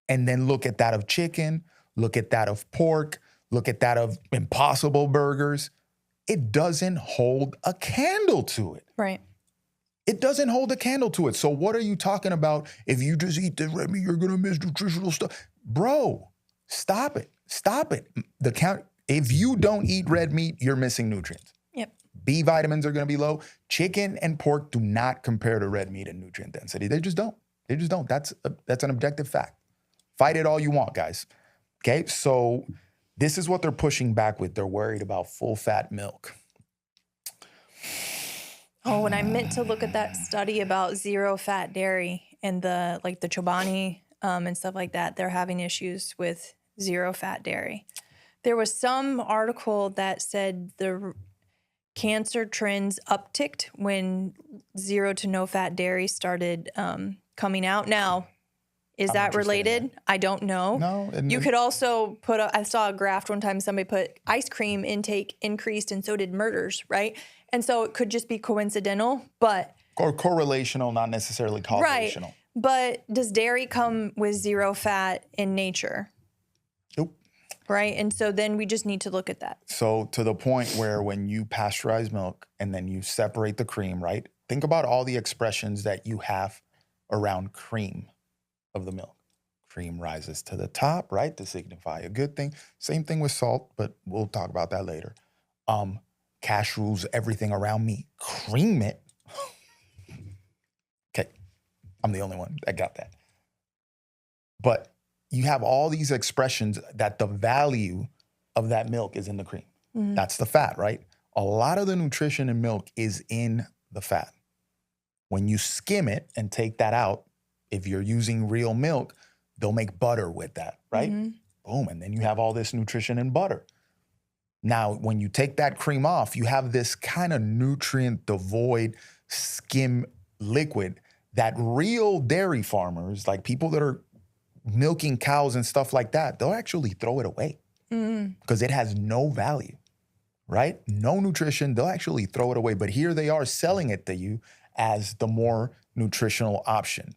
And then look at that of chicken, look at that of pork, look at that of Impossible Burgers. It doesn't hold a candle to it. Right. It doesn't hold a candle to it. So what are you talking about? If you just eat the red meat, you're gonna miss nutritional stuff. Bro, stop it. Stop it. If you don't eat red meat, you're missing nutrients. Yep. B vitamins are gonna be low. Chicken and pork do not compare to red meat in nutrient density. They just don't. They just don't. That's an objective fact. Fight it all you want, guys. Okay, so this is what they're pushing back with. They're worried about full-fat milk. Oh, and I meant to look at that study about zero-fat dairy and the Chobani and stuff like that. They're having issues with zero-fat dairy. There was some article that said the cancer trends upticked when zero to no-fat dairy started coming out. Now, is that related? I don't know. No. You could also I saw a graph one time, somebody put ice cream intake increased and so did murders, right? And so it could just be coincidental, but... Or correlational, not necessarily causational. Right. But does dairy come with zero fat in nature? Nope. Right? And so then we just need to look at that. So to the point where when you pasteurize milk and then you separate the cream, right? Think about all the expressions that you have around cream of the milk. Cream rises to the top, right? To signify a good thing. Same thing with salt, but we'll talk about that later. Cash rules everything around me. Cream it. Okay, I'm the only one that got that. But you have all these expressions that the value of that milk is in the cream. Mm-hmm. That's the fat, right? A lot of the nutrition in milk is in the fat. When you skim it and take that out, if you're using real milk, they'll make butter with that, right? Mm-hmm. Boom, and then you have all this nutrition in butter. Now, when you take that cream off, you have this kind of nutrient devoid skim liquid that real dairy farmers, like people that are milking cows and stuff like that, they'll actually throw it away because it has no value, right? No nutrition, they'll actually throw it away. But here they are selling it to you as the more nutritional option.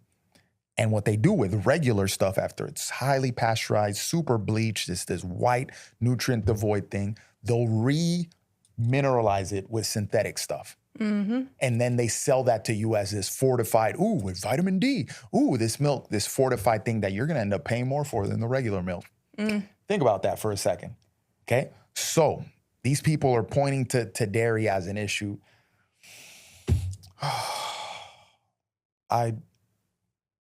And what they do with regular stuff after it's highly pasteurized, super bleached, this white nutrient devoid thing, they'll re-mineralize it with synthetic stuff. Mm-hmm. And then they sell that to you as this fortified, with vitamin D. This milk, this fortified thing that you're gonna end up paying more for than the regular milk. Think about that for a second, okay? So these people are pointing to dairy as an issue.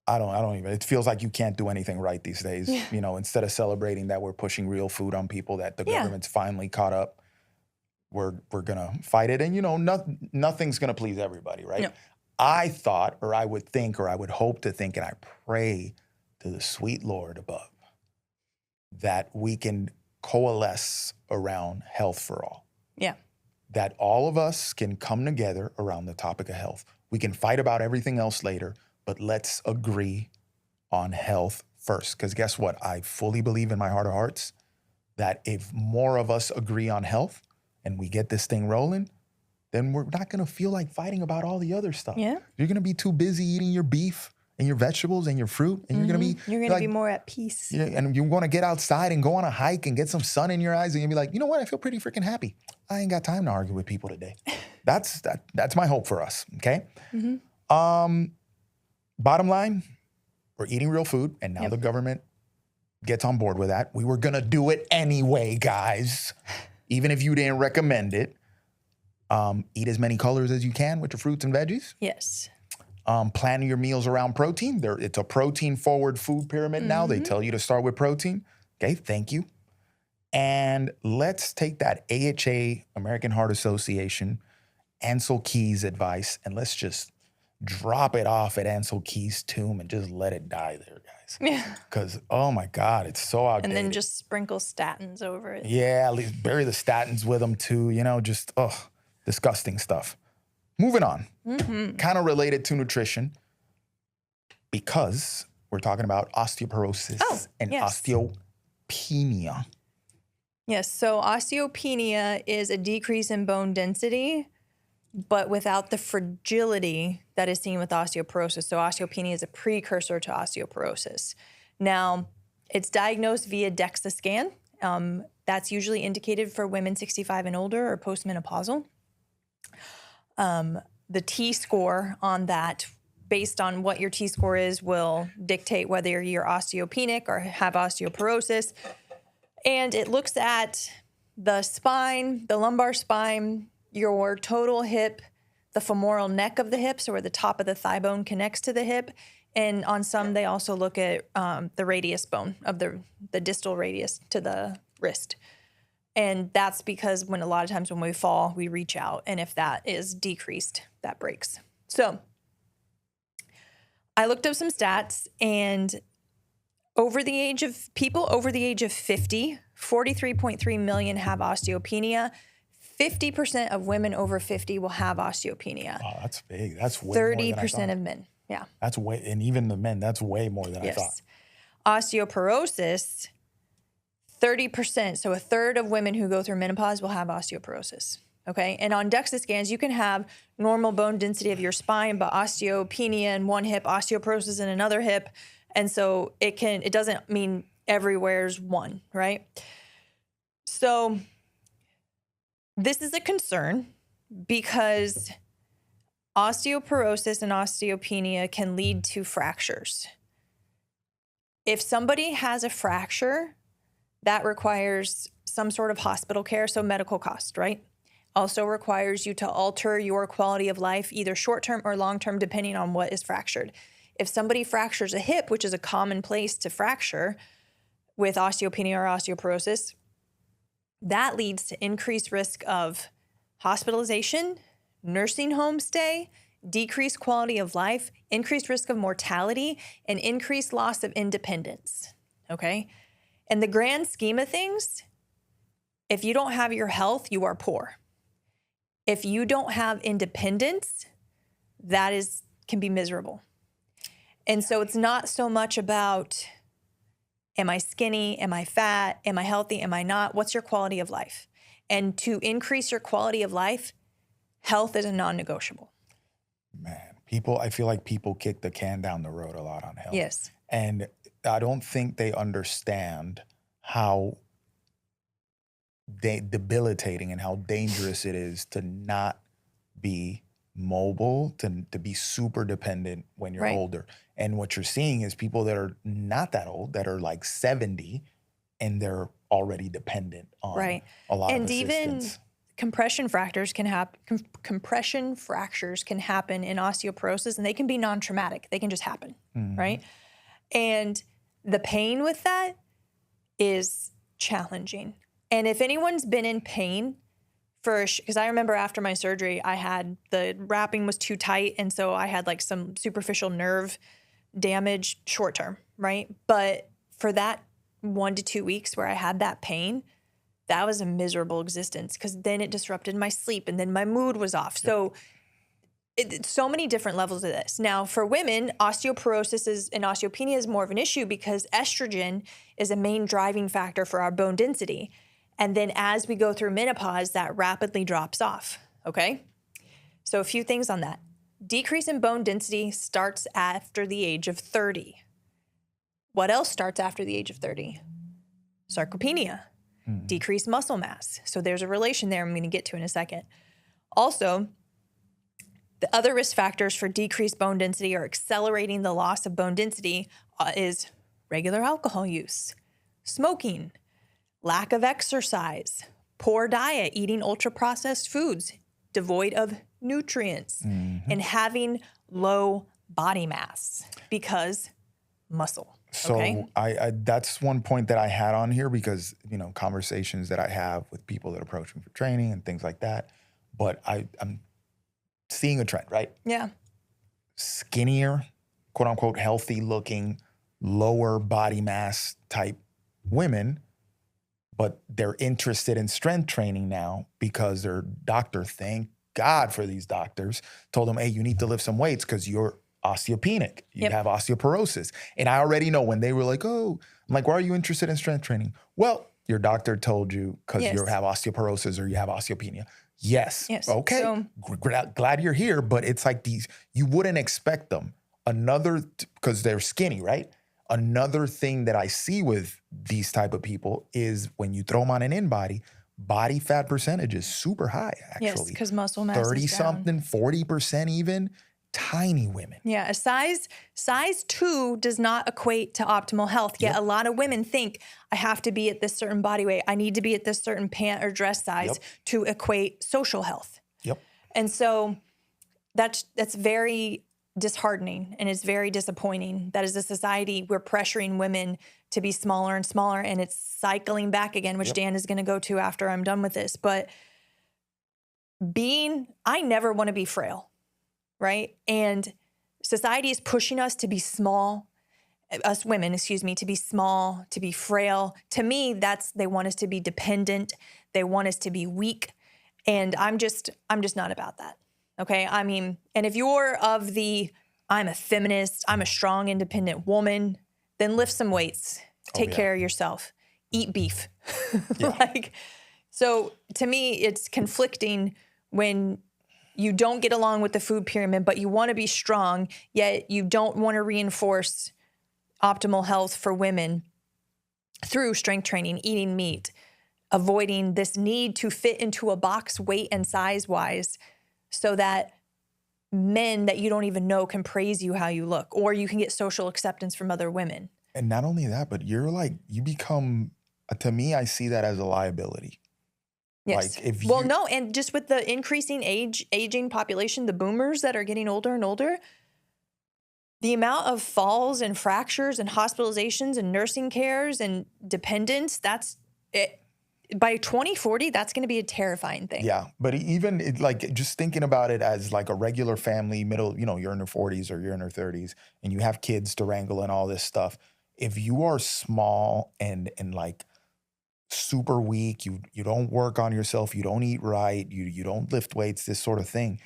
I don't even, it feels like you can't do anything right these days. Yeah. You know, instead of celebrating that we're pushing real food on people, that the government's finally caught up, we're gonna fight it. And nothing's gonna please everybody, right? No. I thought, or I would think, or I would hope to think, and I pray to the sweet Lord above, that we can coalesce around health for all. Yeah. That all of us can come together around the topic of health. We can fight about everything else later, but let's agree on health first. Because guess what? I fully believe in my heart of hearts that if more of us agree on health and we get this thing rolling, then we're not going to feel like fighting about all the other stuff. Yeah. You're going to be too busy eating your beef and your vegetables and your fruit, and you're going to be more at peace. And you want to get outside and go on a hike and get some sun in your eyes, and you'll be like, you know what? I feel pretty freaking happy. I ain't got time to argue with people today. That's my hope for us. Okay. Bottom line, we're eating real food, and now the government gets on board with that. We were gonna do it anyway, guys. Even if you didn't recommend it. Eat as many colors as you can with your fruits and veggies. Yes. Plan your meals around protein. It's a protein-forward food pyramid now. They tell you to start with protein. Okay, thank you. And let's take that AHA, American Heart Association, Ansel Keys advice, and let's just drop it off at Ansel Keys' tomb and just let it die there, guys. Yeah. Because, oh my God, it's so outdated. And then just sprinkle statins over it. Yeah, at least bury the statins with them too. Just, disgusting stuff. Moving on. Kind of related to nutrition because we're talking about osteoporosis and osteopenia. Yes, so osteopenia is a decrease in bone density, but without the fragility that is seen with osteoporosis. So osteopenia is a precursor to osteoporosis. Now, it's diagnosed via DEXA scan. That's usually indicated for women 65 and older or postmenopausal. The T-score on that, based on what your T-score is, will dictate whether you're osteopenic or have osteoporosis. And it looks at the spine, the lumbar spine, your total hip, the femoral neck of the hip, so where the top of the thigh bone connects to the hip. And on some, they also look at the radius bone of the distal radius to the wrist. And that's because a lot of times when we fall, we reach out. And if that is decreased, that breaks. So I looked up some stats, and over the age of 50, 43.3 million have osteopenia. 50% of women over 50 will have osteopenia. Wow, that's big. That's way more than I thought. 30% of men. Yeah. That's way, and even the men, that's way more than I thought. Osteoporosis, 30%. So a third of women who go through menopause will have osteoporosis. Okay. And on DEXA scans, you can have normal bone density of your spine, but osteopenia in one hip, osteoporosis in another hip. And so it doesn't mean everywhere's one, right? So this is a concern because osteoporosis and osteopenia can lead to fractures. If somebody has a fracture, that requires some sort of hospital care, so medical cost, right? Also requires you to alter your quality of life, either short-term or long-term, depending on what is fractured. If somebody fractures a hip, which is a common place to fracture with osteopenia or osteoporosis, that leads to increased risk of hospitalization, nursing home stay, decreased quality of life, increased risk of mortality, and increased loss of independence, okay? In the grand scheme of things, if you don't have your health, you are poor. If you don't have independence, can be miserable. And so it's not so much about, am I skinny? Am I fat? Am I healthy? Am I not? What's your quality of life? And to increase your quality of life, health is a non-negotiable. Man, I feel like people kick the can down the road a lot on health. Yes. And I don't think they understand how debilitating and how dangerous it is to not be mobile, to be super dependent when you're older. And what you're seeing is people that are not that old, that are like 70, and they're already dependent on a lot of assistance. And even compression fractures can happen. Compression fractures can happen in osteoporosis, and they can be non-traumatic. They can just happen, right? And the pain with that is challenging. And if anyone's been in pain because I remember after my surgery, the wrapping was too tight, and so I had like some superficial nerve damage short term, right? But for that 1 to 2 weeks where I had that pain, that was a miserable existence because then it disrupted my sleep and then my mood was off. So so many different levels of this. Now, for women, osteoporosis and osteopenia is more of an issue because estrogen is a main driving factor for our bone density. And then as we go through menopause, that rapidly drops off, okay? So a few things on that. Decrease in bone density starts after the age of 30. What else starts after the age of 30? Sarcopenia, decreased muscle mass. So there's a relation there I'm going to get to in a second. Also, the other risk factors for decreased bone density or accelerating the loss of bone density is regular alcohol use, smoking, lack of exercise, poor diet, eating ultra-processed foods devoid of nutrients, and having low body mass because muscle. So okay? I that's one point that I had on here because, conversations that I have with people that approach me for training and things like that. But I'm seeing a trend, right? Yeah. Skinnier, quote unquote, healthy looking, lower body mass type women, but they're interested in strength training now because their doctor, thank God for these doctors, told them, hey, you need to lift some weights because you're osteopenic. You have osteoporosis. And I already know when they were like, oh, I'm like, why are you interested in strength training? Well, your doctor told you because you have osteoporosis or you have osteopenia. Yes. Okay. So, glad you're here. But it's like you wouldn't expect them. Because they're skinny, right? Another thing that I see with these type of people is when you throw them on an in-body, body fat percentage is super high, actually. Yes, because muscle mass is 30-something, 40% even. Tiny women. Yeah, a size 2 does not equate to optimal health. Yet a lot of women think I have to be at this certain body weight. I need to be at this certain pant or dress size to equate social health. Yep. And so that's very disheartening and it's very disappointing that as a society we're pressuring women to be smaller and smaller, and it's cycling back again, which Dan is going to go to after I'm done with this. But I never want to be frail. Right? And society is pushing us to be small, us women, to be small, to be frail. To me, they want us to be dependent. They want us to be weak. And I'm just not about that. Okay? I mean, and if you're of I'm a feminist, I'm a strong, independent woman, then lift some weights, take care of yourself, eat beef. So to me, it's conflicting when you don't get along with the food pyramid, but you want to be strong, yet you don't want to reinforce optimal health for women through strength training, eating meat, avoiding this need to fit into a box weight and size-wise so that men that you don't even know can praise you how you look, or you can get social acceptance from other women. And not only that, but you become, to me, I see that as a liability. Yes. And just with the increasing aging population, the boomers that are getting older and older, the amount of falls and fractures and hospitalizations and nursing cares and dependence, that's it. By 2040, that's going to be a terrifying thing. Yeah. But even just thinking about it as like a regular family, you're in your 40s or you're in your 30s and you have kids to wrangle and all this stuff. If you are small and like super weak, you don't work on yourself, you don't eat right, you don't lift weights, this sort of thing,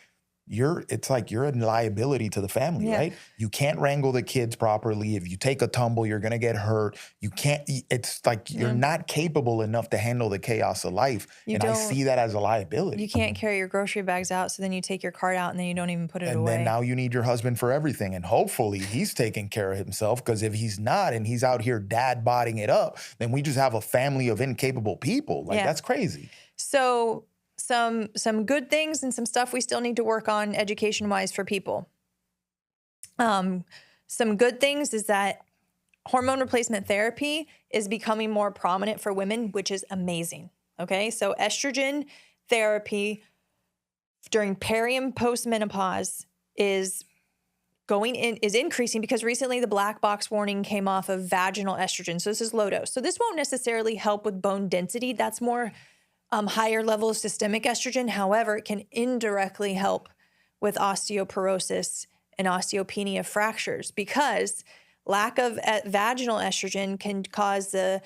it's like you're a liability to the family, right? You can't wrangle the kids properly. If you take a tumble, you're going to get hurt. It's like you're not capable enough to handle the chaos of life. I see that as a liability. You can't carry your grocery bags out, so then you take your cart out and then you don't even put it away. And then now you need your husband for everything. And hopefully he's taking care of himself, because if he's not and he's out here dad-bodding it up, then we just have a family of incapable people. That's crazy. So some good things and some stuff we still need to work on education-wise for people. Some good things is that hormone replacement therapy is becoming more prominent for women, which is amazing. Okay, so estrogen therapy during peri and postmenopause is increasing because recently the black box warning came off of vaginal estrogen. So this is low dose. So this won't necessarily help with bone density. That's more higher level of systemic estrogen. However, it can indirectly help with osteoporosis and osteopenia fractures, because lack of vaginal estrogen can cause the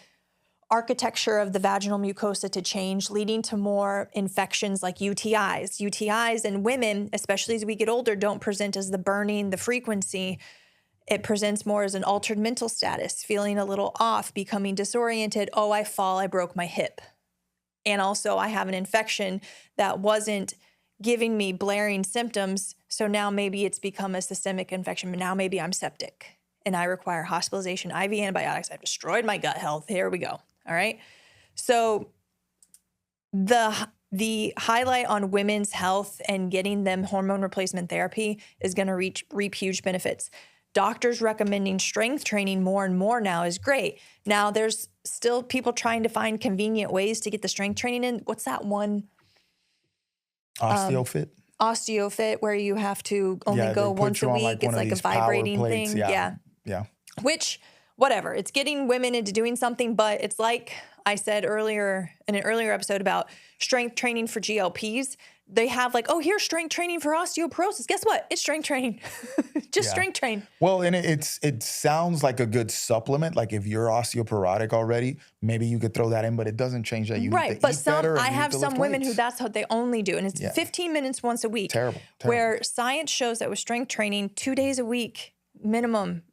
architecture of the vaginal mucosa to change, leading to more infections like UTIs. UTIs in women, especially as we get older, don't present as the burning, the frequency. It presents more as an altered mental status, feeling a little off, becoming disoriented. Oh, I broke my hip. And also I have an infection that wasn't giving me blaring symptoms. So now maybe it's become a systemic infection. Now maybe I'm septic and I require hospitalization, IV antibiotics. I've destroyed my gut health. Here we go. All right. So the highlight on women's health and getting them hormone replacement therapy is going to reap huge benefits. Doctors recommending strength training more and more now is great. Now there's still people trying to find convenient ways to get the strength training in. What's that one? OsteoFit? OsteoFit, where you have to only go once a week. It's like a vibrating thing. Yeah. Which, whatever. It's getting women into doing something, but it's like I said earlier in an earlier episode about strength training for GLPs. They have like, oh, here's strength training for osteoporosis. Guess what? It's strength training. Just strength train. Well, and it sounds like a good supplement. Like if you're osteoporotic already, maybe you could throw that in, but it doesn't change that. You need to eat better. I have some women who that's what they only do. And it's 15 minutes once a week. Terrible. Where science shows that with strength training, 2 days a week minimum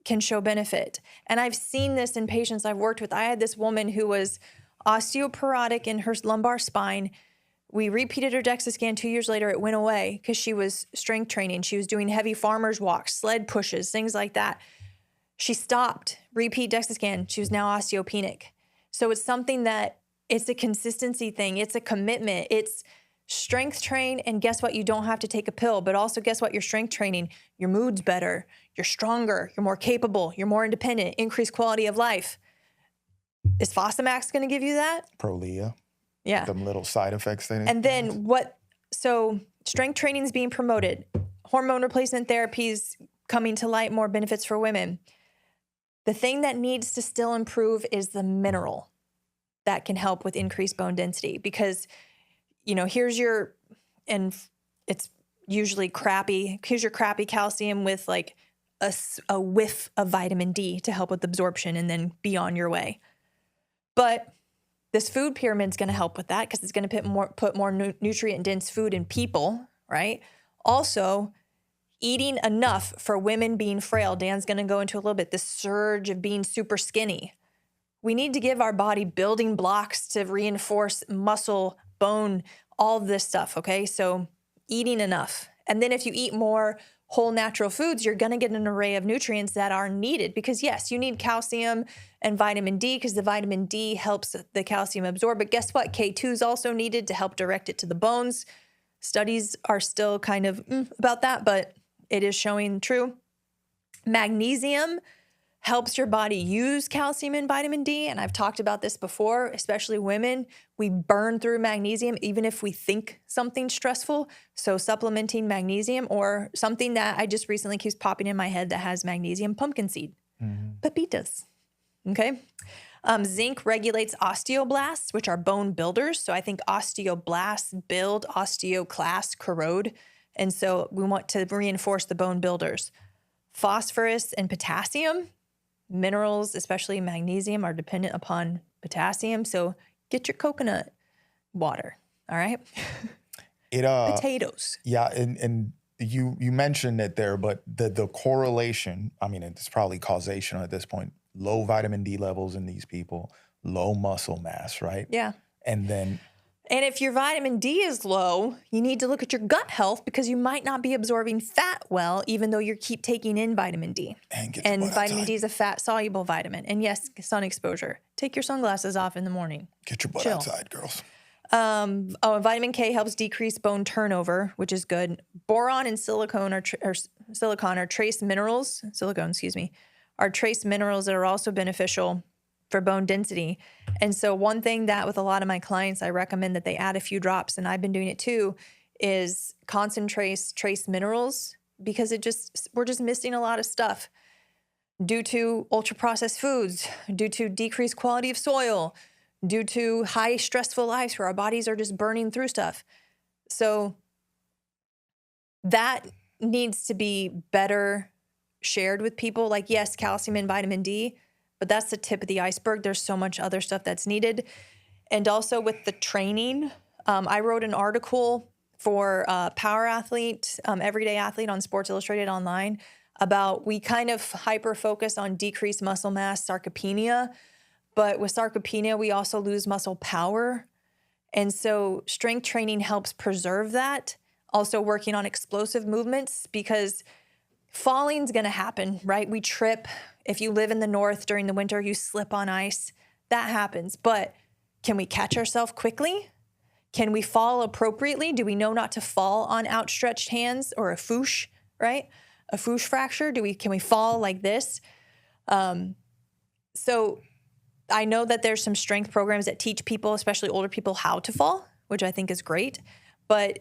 can show benefit. And I've seen this in patients I've worked with. I had this woman who was osteoporotic in her lumbar spine. We repeated her DEXA scan 2 years later. It went away because she was strength training. She was doing heavy farmer's walks, sled pushes, things like that. She stopped, repeat DEXA scan. She was now osteopenic. So it's something that it's a consistency thing. It's a commitment. It's strength train. And guess what? You don't have to take a pill, but also guess what? You're strength training. Your mood's better. You're stronger. You're more capable. You're more independent. Increased quality of life. Is Fosamax going to give you that? Prolia. Yeah. Them little side effects. And then so strength training is being promoted. Hormone replacement therapies coming to light, more benefits for women. The thing that needs to still improve is the mineral that can help with increased bone density because, and it's usually crappy. Here's your crappy calcium with like a whiff of vitamin D to help with absorption and then be on your way. But this food pyramid is going to help with that because it's going to put more nutrient-dense food in people, right? Also, eating enough for women being frail. Dan's going to go into a little bit, the surge of being super skinny. We need to give our body building blocks to reinforce muscle, bone, all of this stuff, okay? So eating enough. And then if you eat more whole natural foods, you're going to get an array of nutrients that are needed because yes, you need calcium and vitamin D because the vitamin D helps the calcium absorb. But guess what? K2 is also needed to help direct it to the bones. Studies are still kind of about that, but it is showing true. Magnesium helps your body use calcium and vitamin D. And I've talked about this before, especially women. We burn through magnesium even if we think something's stressful. So supplementing magnesium or something that I just recently keeps popping in my head that has magnesium, pumpkin seed, pepitas. Okay. Zinc regulates osteoblasts, which are bone builders. So I think osteoblasts build, osteoclasts corrode. And so we want to reinforce the bone builders. Phosphorus and potassium, minerals, especially magnesium, are dependent upon potassium. So get your coconut water. All right. Potatoes. Yeah. And you mentioned it there, but the correlation, I mean, it's probably causation at this point. Low vitamin D levels in these people, low muscle mass, right? Yeah. And if your vitamin D is low, you need to look at your gut health because you might not be absorbing fat well, even though you keep taking in vitamin D. And vitamin D is a fat-soluble vitamin. And yes, sun exposure. Take your sunglasses off in the morning. Get your butt outside, girls. Vitamin K helps decrease bone turnover, which is good. Boron and silicon are trace minerals. Are trace minerals that are also beneficial for bone density. And so one thing that with a lot of my clients, I recommend that they add a few drops, and I've been doing it too, is concentrate trace minerals because we're just missing a lot of stuff due to ultra-processed foods, due to decreased quality of soil, due to high stressful lives where our bodies are just burning through stuff. So that needs to be better shared with people. Like, yes, calcium and vitamin D, but that's the tip of the iceberg. There's so much other stuff that's needed. And also with the training, I wrote an article for Power Athlete, Everyday Athlete on Sports Illustrated online about we kind of hyper-focus on decreased muscle mass, sarcopenia. But with sarcopenia, we also lose muscle power. And so strength training helps preserve that. Also working on explosive movements, because falling's going to happen, right? We trip. If you live in the north during the winter, you slip on ice. That happens. But can we catch ourselves quickly? Can we fall appropriately? Do we know not to fall on outstretched hands or a foosh, right? A foosh fracture? Can we fall like this? So I know that there's some strength programs that teach people, especially older people, how to fall, which I think is great. But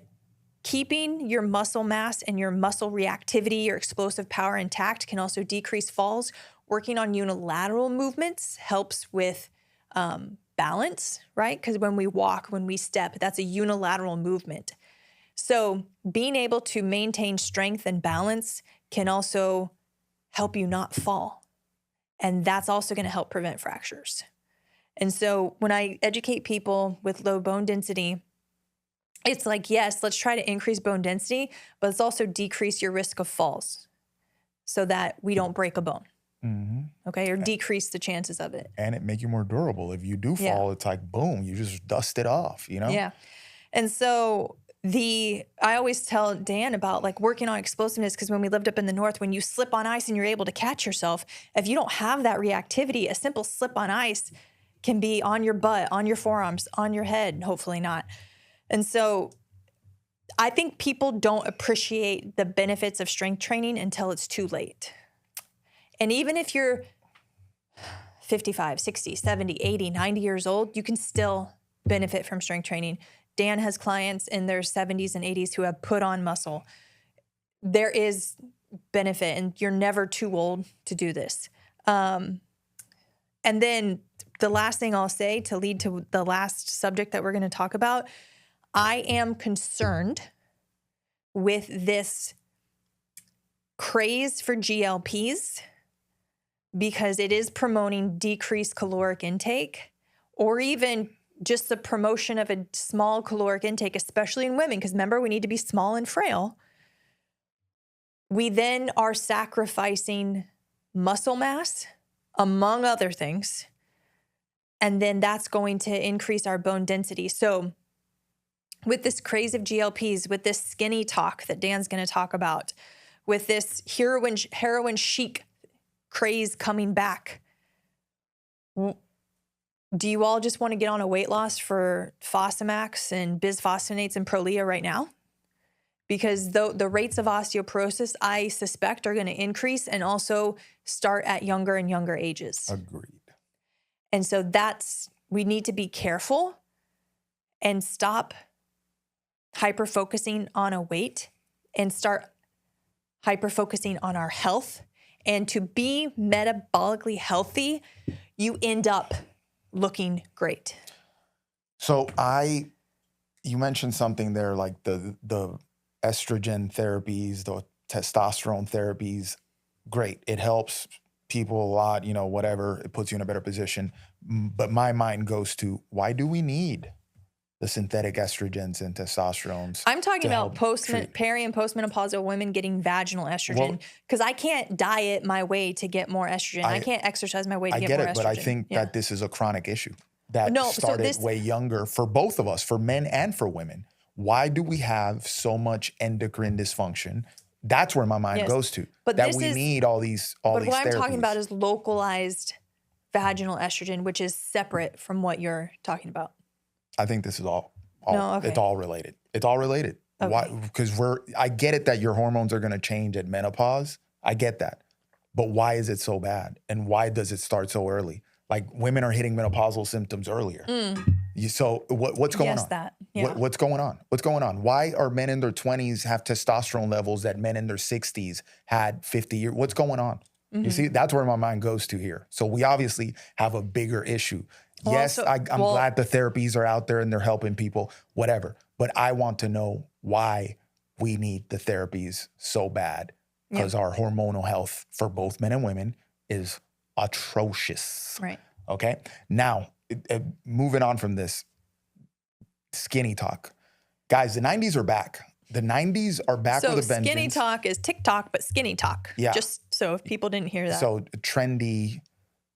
keeping your muscle mass and your muscle reactivity, your explosive power intact can also decrease falls. Working on unilateral movements helps with balance, right? Because when we walk, when we step, that's a unilateral movement. So being able to maintain strength and balance can also help you not fall. And that's also going to help prevent fractures. And so when I educate people with low bone density, it's like, yes, let's try to increase bone density, but let's also decrease your risk of falls so that we don't break a bone. Okay, or decrease the chances of it. And it make you more durable. If you do fall, it's like, boom, you just dust it off, you know? Yeah. And so I always tell Dan about like working on explosiveness, because when we lived up in the north, when you slip on ice and you're able to catch yourself, if you don't have that reactivity, a simple slip on ice can be on your butt, on your forearms, on your head, hopefully not. And so I think people don't appreciate the benefits of strength training until it's too late. And even if you're 55, 60, 70, 80, 90 years old, you can still benefit from strength training. Dan has clients in their 70s and 80s who have put on muscle. There is benefit, and you're never too old to do this. And then the last thing I'll say to lead to the last subject that we're going to talk about, I am concerned with this craze for GLPs, because it is promoting decreased caloric intake, or even just the promotion of a small caloric intake, especially in women, because remember, we need to be small and frail. We then are sacrificing muscle mass, among other things, and then that's going to increase our bone density. So with this craze of GLPs, with this skinny-tok that Dan's going to talk about, with this heroin chic craze coming back, do you all just want to get on a weight loss for Fosamax and bisphosphonates and Prolia right now? Because the rates of osteoporosis, I suspect, are going to increase and also start at younger and younger ages. Agreed. And so we need to be careful and stop hyper-focusing on a weight and start hyper-focusing on our health. And to be metabolically healthy, you end up looking great. So you mentioned something there, like the estrogen therapies, the testosterone therapies. Great. It helps people a lot, whatever. It puts you in a better position. But my mind goes to, why do we need the synthetic estrogens and testosterones? I'm talking about peri and postmenopausal women getting vaginal estrogen, because I can't diet my way to get more estrogen. I can't exercise my way to get more estrogen. I get it, but I think that this is a chronic issue that started way younger for both of us, for men and for women. Why do we have so much endocrine dysfunction? That's where my mind goes to. But we need all these therapies. But what I'm talking about is localized vaginal estrogen, which is separate from what you're talking about. I think this is it's all related. It's all related. Okay. Why? Because I get it that your hormones are going to change at menopause. I get that. But why is it so bad? And why does it start so early? Like, women are hitting menopausal symptoms earlier. So what's going on? That. Yeah. What's going on? What's going on? Why are men in their 20s have testosterone levels that men in their 60s had 50 years? What's going on? You see, that's where my mind goes to here. So we obviously have a bigger issue. Well, yes, I'm glad the therapies are out there and they're helping people, whatever. But I want to know why we need the therapies so bad, because our hormonal health for both men and women is atrocious. Right. Okay. Now, moving on from this, skinny-tok. Guys, the 90s are back. The 90s are back with a vengeance. So skinny-tok is TikTok, but skinny-tok. Yeah. Just so if people didn't hear that. So trendy,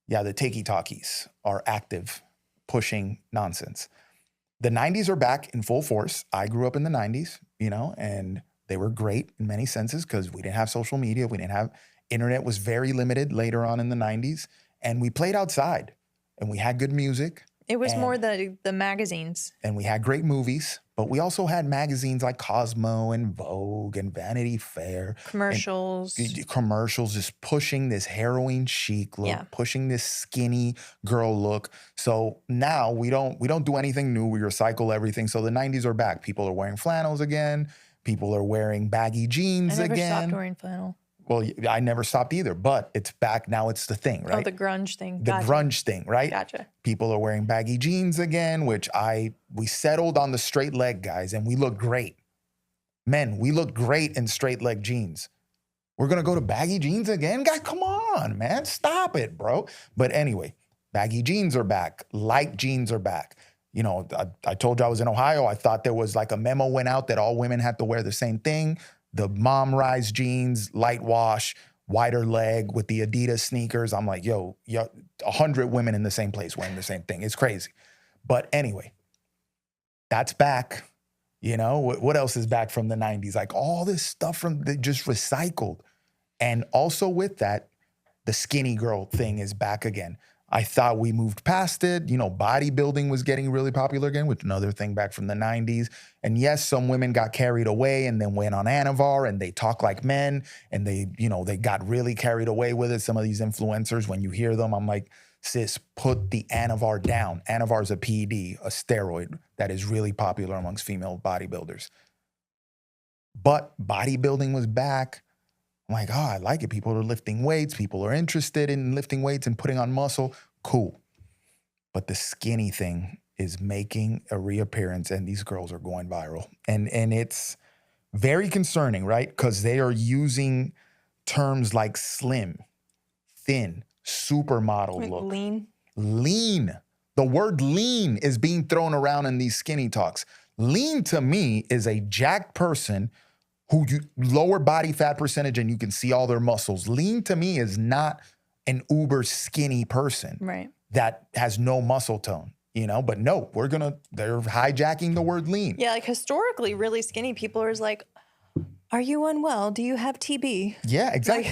the takey-talkies are active, pushing nonsense. the 90s are back in full force. I grew up in the 90s, you know, and they were great in many senses because we didn't have social media. We didn't have internet, was very limited later on in the 90s. And we played outside and we had good music. It was more the magazines. And we had great movies, but we also had magazines like Cosmo and Vogue and Vanity Fair. Commercials. Commercials just pushing this heroin chic look, pushing this skinny girl look. So now we don't do anything new. We recycle everything. So the 90s are back. People are wearing flannels again. People are wearing baggy jeans again. I never stopped wearing flannel. Well, I never stopped either, but it's back now. It's the thing, right? Oh, the grunge thing. The grunge thing, right? Gotcha. People are wearing baggy jeans again, which we settled on the straight leg guys, and we look great. Men, we look great in straight leg jeans. We're gonna go to baggy jeans again? Guys, come on, man. Stop it, bro. But anyway, baggy jeans are back. Light jeans are back. You know, I told you I was in Ohio. I thought there was like a memo went out that all women had to wear the same thing. The mom rise jeans, light wash, wider leg with the Adidas sneakers. I'm like, yo, 100 women in the same place wearing the same thing. It's crazy. But anyway, that's back. You know, what else is back from the 90s? Like all this stuff just recycled. And also with that, the skinny girl thing is back again. I thought we moved past it. You know, bodybuilding was getting really popular again, which another thing back from the 90s. And yes, some women got carried away and then went on Anavar and they talk like men and they got really carried away with it. Some of these influencers, when you hear them, I'm like, sis, put the Anavar down. Anavar is a PED, a steroid that is really popular amongst female bodybuilders. But bodybuilding was back. I'm like, oh, I like it. People are lifting weights. People are interested in lifting weights and putting on muscle. Cool. But the skinny thing is making a reappearance and these girls are going viral. And it's very concerning, right? Because they are using terms like slim, thin, supermodel like look. Lean. Lean. The word lean is being thrown around in these skinny talks. Lean to me is a jacked person who lower body fat percentage and you can see all their muscles. Lean to me is not an uber skinny person that has no muscle tone, you know? But no, they're hijacking the word lean. Yeah, like historically, really skinny people are like, are you unwell? Do you have TB? Yeah, exactly.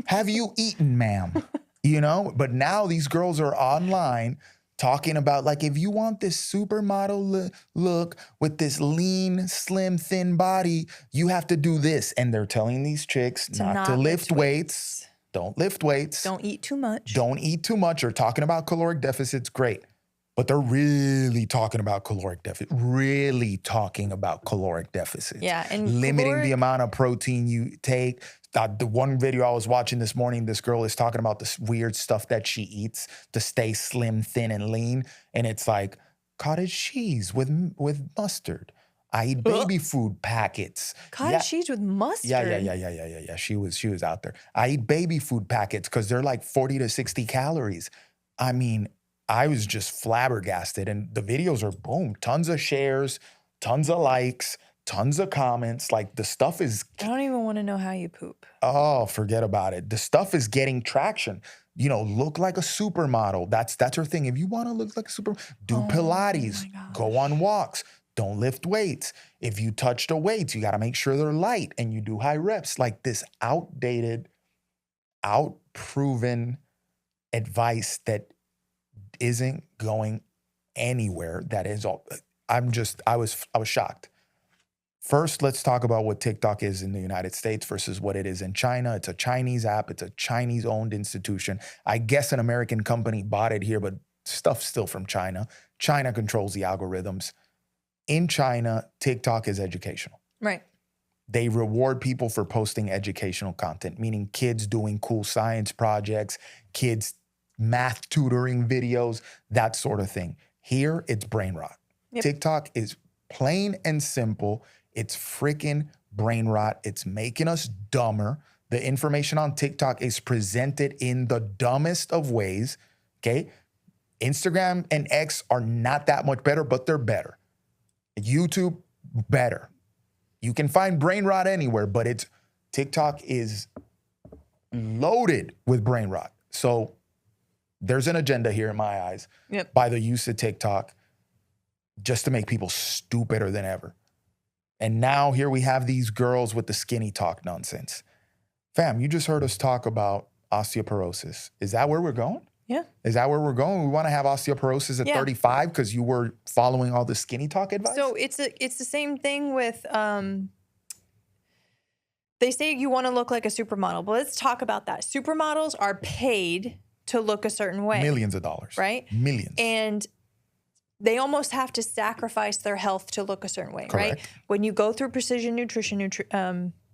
Have you eaten, ma'am? You know? But now these girls are online talking about like, if you want this supermodel look with this lean, slim, thin body, you have to do this. And they're telling these chicks not to lift weights. Don't lift weights. Don't eat too much. Don't eat too much. Or talking about caloric deficits, great. But they're really talking about caloric deficit. Really talking about caloric deficits. Yeah, and limiting the amount of protein you take. The one video I was watching this morning, this girl is talking about this weird stuff that she eats to stay slim, thin, and lean. And it's like cottage cheese with mustard. I eat baby food packets. Cottage cheese with mustard? Yeah. She was out there. I eat baby food packets because they're like 40 to 60 calories. I mean, I was just flabbergasted. And the videos are boom, tons of shares, tons of likes, tons of comments. Like the stuff is... I don't even want to know how you poop. Oh, forget about it. The stuff is getting traction. You know, look like a supermodel. That's her thing. If you want to look like a supermodel, do Pilates, go on walks, don't lift weights. If you touch the weights, you got to make sure they're light and you do high reps. Like this outdated, outproven advice that isn't going anywhere. That is all. I was shocked. First, let's talk about what TikTok is in the United States versus what it is in China. It's a Chinese app. It's a Chinese-owned institution. I guess an American company bought it here, but stuff's still from China. China controls the algorithms. In China, TikTok is educational. Right. They reward people for posting educational content, meaning kids doing cool science projects, kids math tutoring videos, that sort of thing. Here, it's brain rot. Yep. TikTok is plain and simple. It's freaking brain rot. It's making us dumber. The information on TikTok is presented in the dumbest of ways, okay? Instagram and X are not that much better, but they're better. YouTube, better. You can find brain rot anywhere, but TikTok is loaded with brain rot. So there's an agenda here in my eyes by the use of TikTok. just to make people stupider than ever. And now here we have these girls with the skinny-tok nonsense. Fam, you just heard us talk about osteoporosis. Is that where we're going? Yeah. Is that where we're going? We want to have osteoporosis at 35 because you were following all the skinny-tok advice? So it's the same thing with, they say you want to look like a supermodel, but let's talk about that. Supermodels are paid to look a certain way. Millions of dollars. Right? Millions. And they almost have to sacrifice their health to look a certain way, Correct. right? When you go through precision nutrition's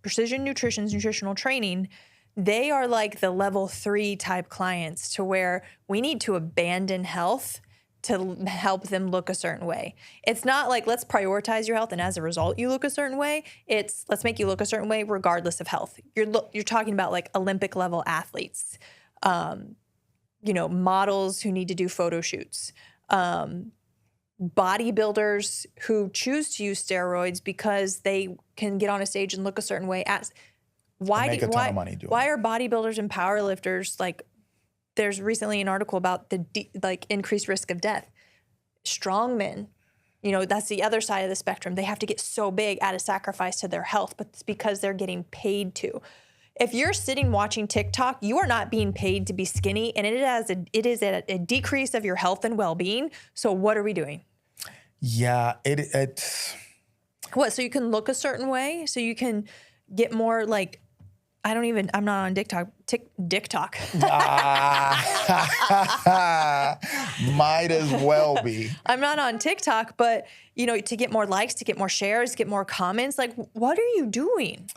nutritional training, they are like the level 3 type clients to where we need to abandon health to help them look a certain way. It's not like let's prioritize your health and as a result you look a certain way. It's let's make you look a certain way regardless of health. You're talking about like Olympic level athletes, models who need to do photo shoots, bodybuilders who choose to use steroids because they can get on a stage and look a certain way. Why are bodybuilders and powerlifters like? There's recently an article about the increased risk of death. Strongmen, that's the other side of the spectrum. They have to get so big at a sacrifice to their health, but it's because they're getting paid to. If you're sitting watching TikTok, you are not being paid to be skinny, and it is a decrease of your health and well-being. So what are we doing? Yeah, it's what? So you can look a certain way, so you can get more like. I'm not on TikTok. TikTok. Might as well be. I'm not on TikTok, but to get more likes, to get more shares, get more comments, like what are you doing?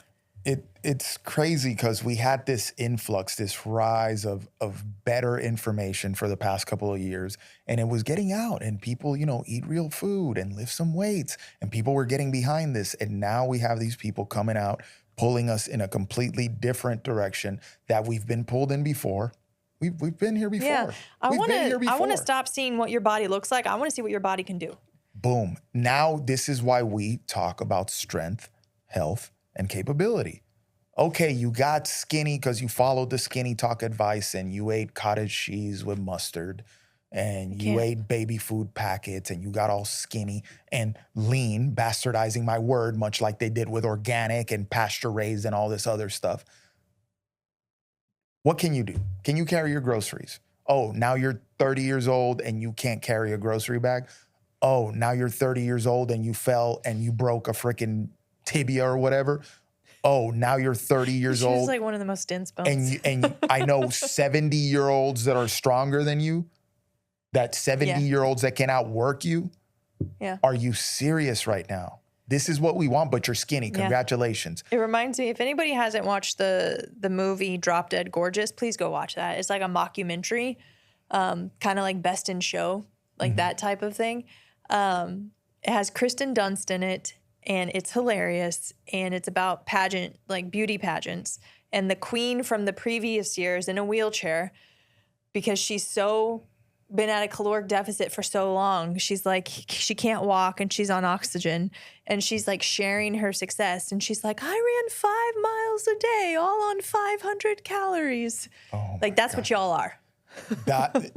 It's crazy because we had this influx, this rise of better information for the past couple of years, and it was getting out, and people, eat real food and lift some weights, and people were getting behind this, and now we have these people coming out, pulling us in a completely different direction that we've been pulled in before. We've been here before. Yeah, I want to stop seeing what your body looks like. I want to see what your body can do. Boom. Now this is why we talk about strength, health, and capability. Okay, you got skinny because you followed the skinny-tok advice and you ate cottage cheese with mustard and you ate baby food packets and you got all skinny and lean, bastardizing my word, much like they did with organic and pasture-raised and all this other stuff. What can you do? Can you carry your groceries? Oh, now you're 30 years old and you can't carry a grocery bag? Oh, now you're 30 years old and you fell and you broke a freaking tibia or whatever? Oh, now you're 30 years old. She's like one of the most dense bones. And I know 70-year-olds that are stronger than you, that 70-year-olds that can outwork you. Yeah. Are you serious right now? This is what we want, but you're skinny. Congratulations. It reminds me, if anybody hasn't watched the movie Drop Dead Gorgeous, please go watch that. It's like a mockumentary, kind of like Best in Show, like that type of thing. It has Kristen Dunst in it, and it's hilarious, and it's about beauty pageants. And the queen from the previous years in a wheelchair because she's so been at a caloric deficit for so long. She's like, she can't walk and she's on oxygen, and she's like sharing her success. And she's like, I ran 5 miles a day, all on 500 calories. Oh, like that's what y'all are. That's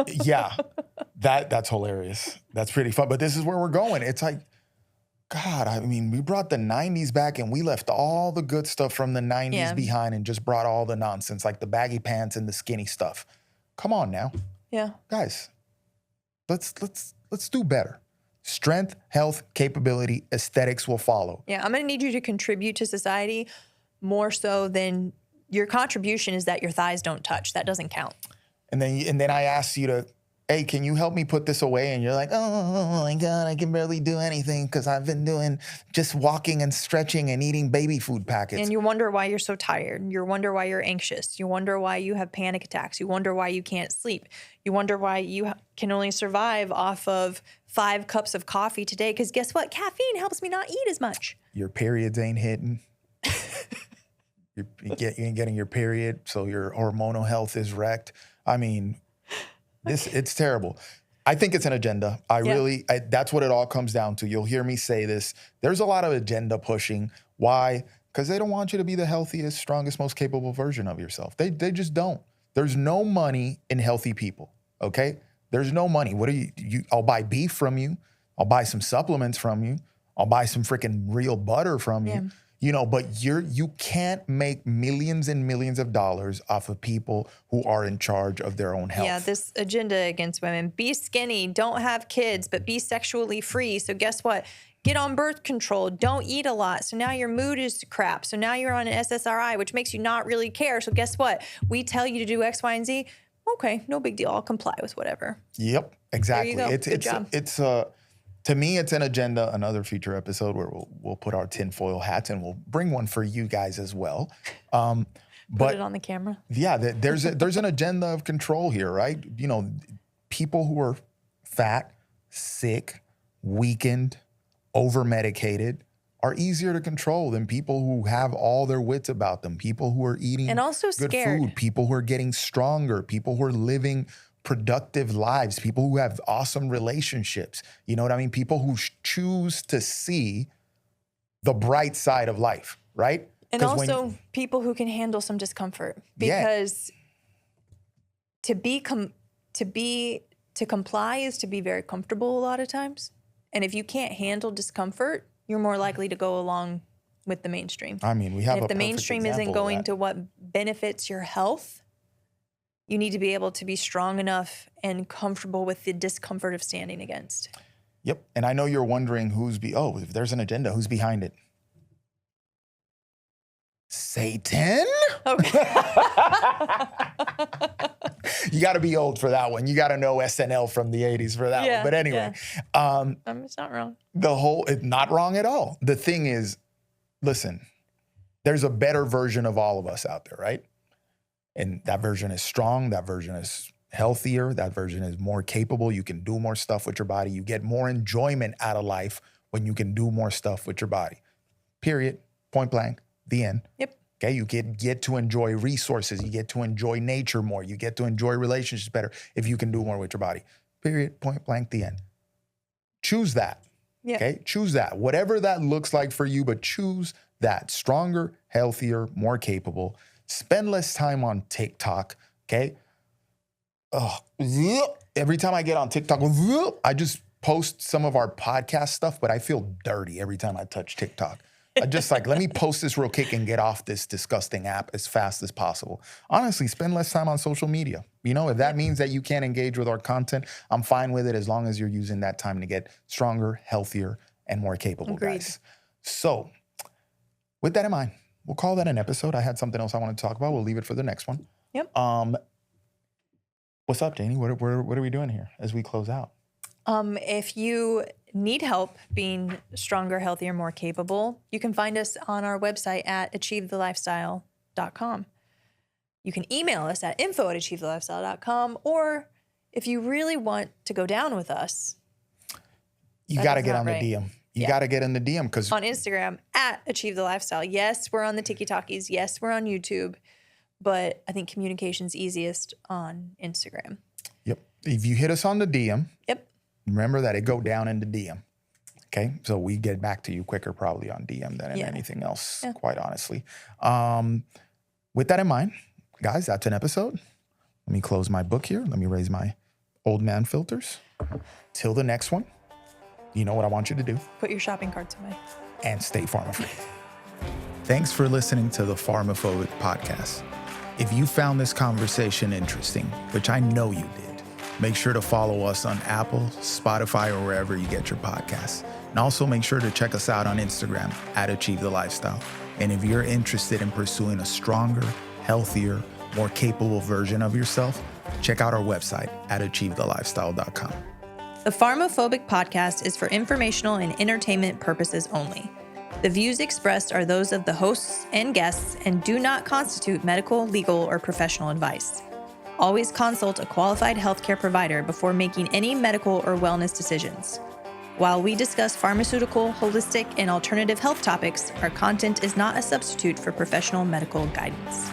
hilarious. That's pretty fun. But this is where we're going. It's like, God, I mean, we brought the 90s back and we left all the good stuff from the 90s behind and just brought all the nonsense, like the baggy pants and the skinny stuff. Come on now. Yeah. Guys, let's do better. Strength, health, capability, aesthetics will follow. Yeah, I'm going to need you to contribute to society more so than your contribution is that your thighs don't touch. That doesn't count. And then I asked you to, hey, can you help me put this away? And you're like, oh my God, I can barely do anything because I've been doing just walking and stretching and eating baby food packets. And you wonder why you're so tired. You wonder why you're anxious. You wonder why you have panic attacks. You wonder why you can't sleep. You wonder why you can only survive off of 5 cups of coffee today because guess what? Caffeine helps me not eat as much. Your periods ain't hitting. You ain't getting your period, so your hormonal health is wrecked. I mean, it's terrible. I think it's an agenda. That's what it all comes down to. You'll hear me say this. There's a lot of agenda pushing. Why? Because they don't want you to be the healthiest, strongest, most capable version of yourself. They just don't. There's no money in healthy people, okay? There's no money. What are you I'll buy beef from you. I'll buy some supplements from you. I'll buy some freaking real butter from you. You know, but you can't make millions and millions of dollars off of people who are in charge of their own health. Yeah, this agenda against women. Be skinny, don't have kids, but be sexually free. So guess what? Get on birth control. Don't eat a lot. So now your mood is crap. So now you're on an SSRI, which makes you not really care. So guess what? We tell you to do X, Y, and Z. Okay, no big deal. I'll comply with whatever. Yep, exactly. There you go. Good job. To me, it's an agenda, another future episode where we'll put our tinfoil hats and we'll bring one for you guys as well. Put But it on the camera. yeah, there's an agenda of control here, right? You know, people who are fat, sick, weakened, over-medicated are easier to control than people who have all their wits about them, people who are eating And also good scared. food, people who are getting stronger, people who are living productive lives, people who have awesome relationships. You know what I mean? People who choose to see the bright side of life, right? And also people who can handle some discomfort, because to comply is to be very comfortable a lot of times. And if you can't handle discomfort, you're more likely to go along with the mainstream. I mean, we have And a if the perfect mainstream example isn't of going that. to what benefits your health, you need to be able to be strong enough and comfortable with the discomfort of standing against. Yep. And I know you're wondering if there's an agenda, who's behind it? Satan? Okay. You got to be old for that one. You got to know SNL from the 80s for that Yeah, one. But anyway, It's not wrong. it's not wrong at all. The thing is, listen, there's a better version of all of us out there, right? And that version is strong. That version is healthier. That version is more capable. You can do more stuff with your body. You get more enjoyment out of life when you can do more stuff with your body. Period. Point blank. The end. Yep. Okay. You get to enjoy resources. You get to enjoy nature more. You get to enjoy relationships better if you can do more with your body. Period. Point blank. The end. Choose that. Yeah. Okay. Choose that. Whatever that looks like for you, but choose that. Stronger, healthier, more capable. Spend less time on TikTok, okay? Every time I get on TikTok, I just post some of our podcast stuff, but I feel dirty every time I touch TikTok. I just let me post this real quick and get off this disgusting app as fast as possible. Honestly, spend less time on social media. You know, if that means that you can't engage with our content, I'm fine with it as long as you're using that time to get stronger, healthier, and more capable, Agreed. guys. So, with that in mind, we'll call that an episode. I had something else I wanted to talk about. We'll leave it for the next one. Yep. What's up, Janie? What are we doing here as we close out? If you need help being stronger, healthier, more capable, you can find us on our website at achievethelifestyle.com. You can email us at info@achievethelifestyle.com, or if you really want to go down with us, You That got to is get not on the right. DM. You Yeah. got to get in the DM because on Instagram at Achieve the Lifestyle. Yes, we're on the TikTokies. Yes, we're on YouTube, but I think communication's easiest on Instagram. yep, if you hit us on the DM, Yep. remember that it go down in the DM. Okay, so we get back to you quicker probably on DM than in Yeah. anything else, Yeah. quite honestly. With that in mind, guys, that's an episode. Let me close my book here. Let me raise my old man filters. Till the next one, you know what I want you to do, Put your shopping carts away. and stay pharma-free. Thanks for listening to the PharmaPhobic podcast. If you found this conversation interesting, which I know you did, make sure to follow us on Apple, Spotify, or wherever you get your podcasts. And also make sure to check us out on Instagram at Achieve the Lifestyle. And if you're interested in pursuing a stronger, healthier, more capable version of yourself, check out our website at achievethelifestyle.com. The PharmaPhobic podcast is for informational and entertainment purposes only. The views expressed are those of the hosts and guests and do not constitute medical, legal, or professional advice. Always consult a qualified healthcare provider before making any medical or wellness decisions. While we discuss pharmaceutical, holistic, and alternative health topics, our content is not a substitute for professional medical guidance.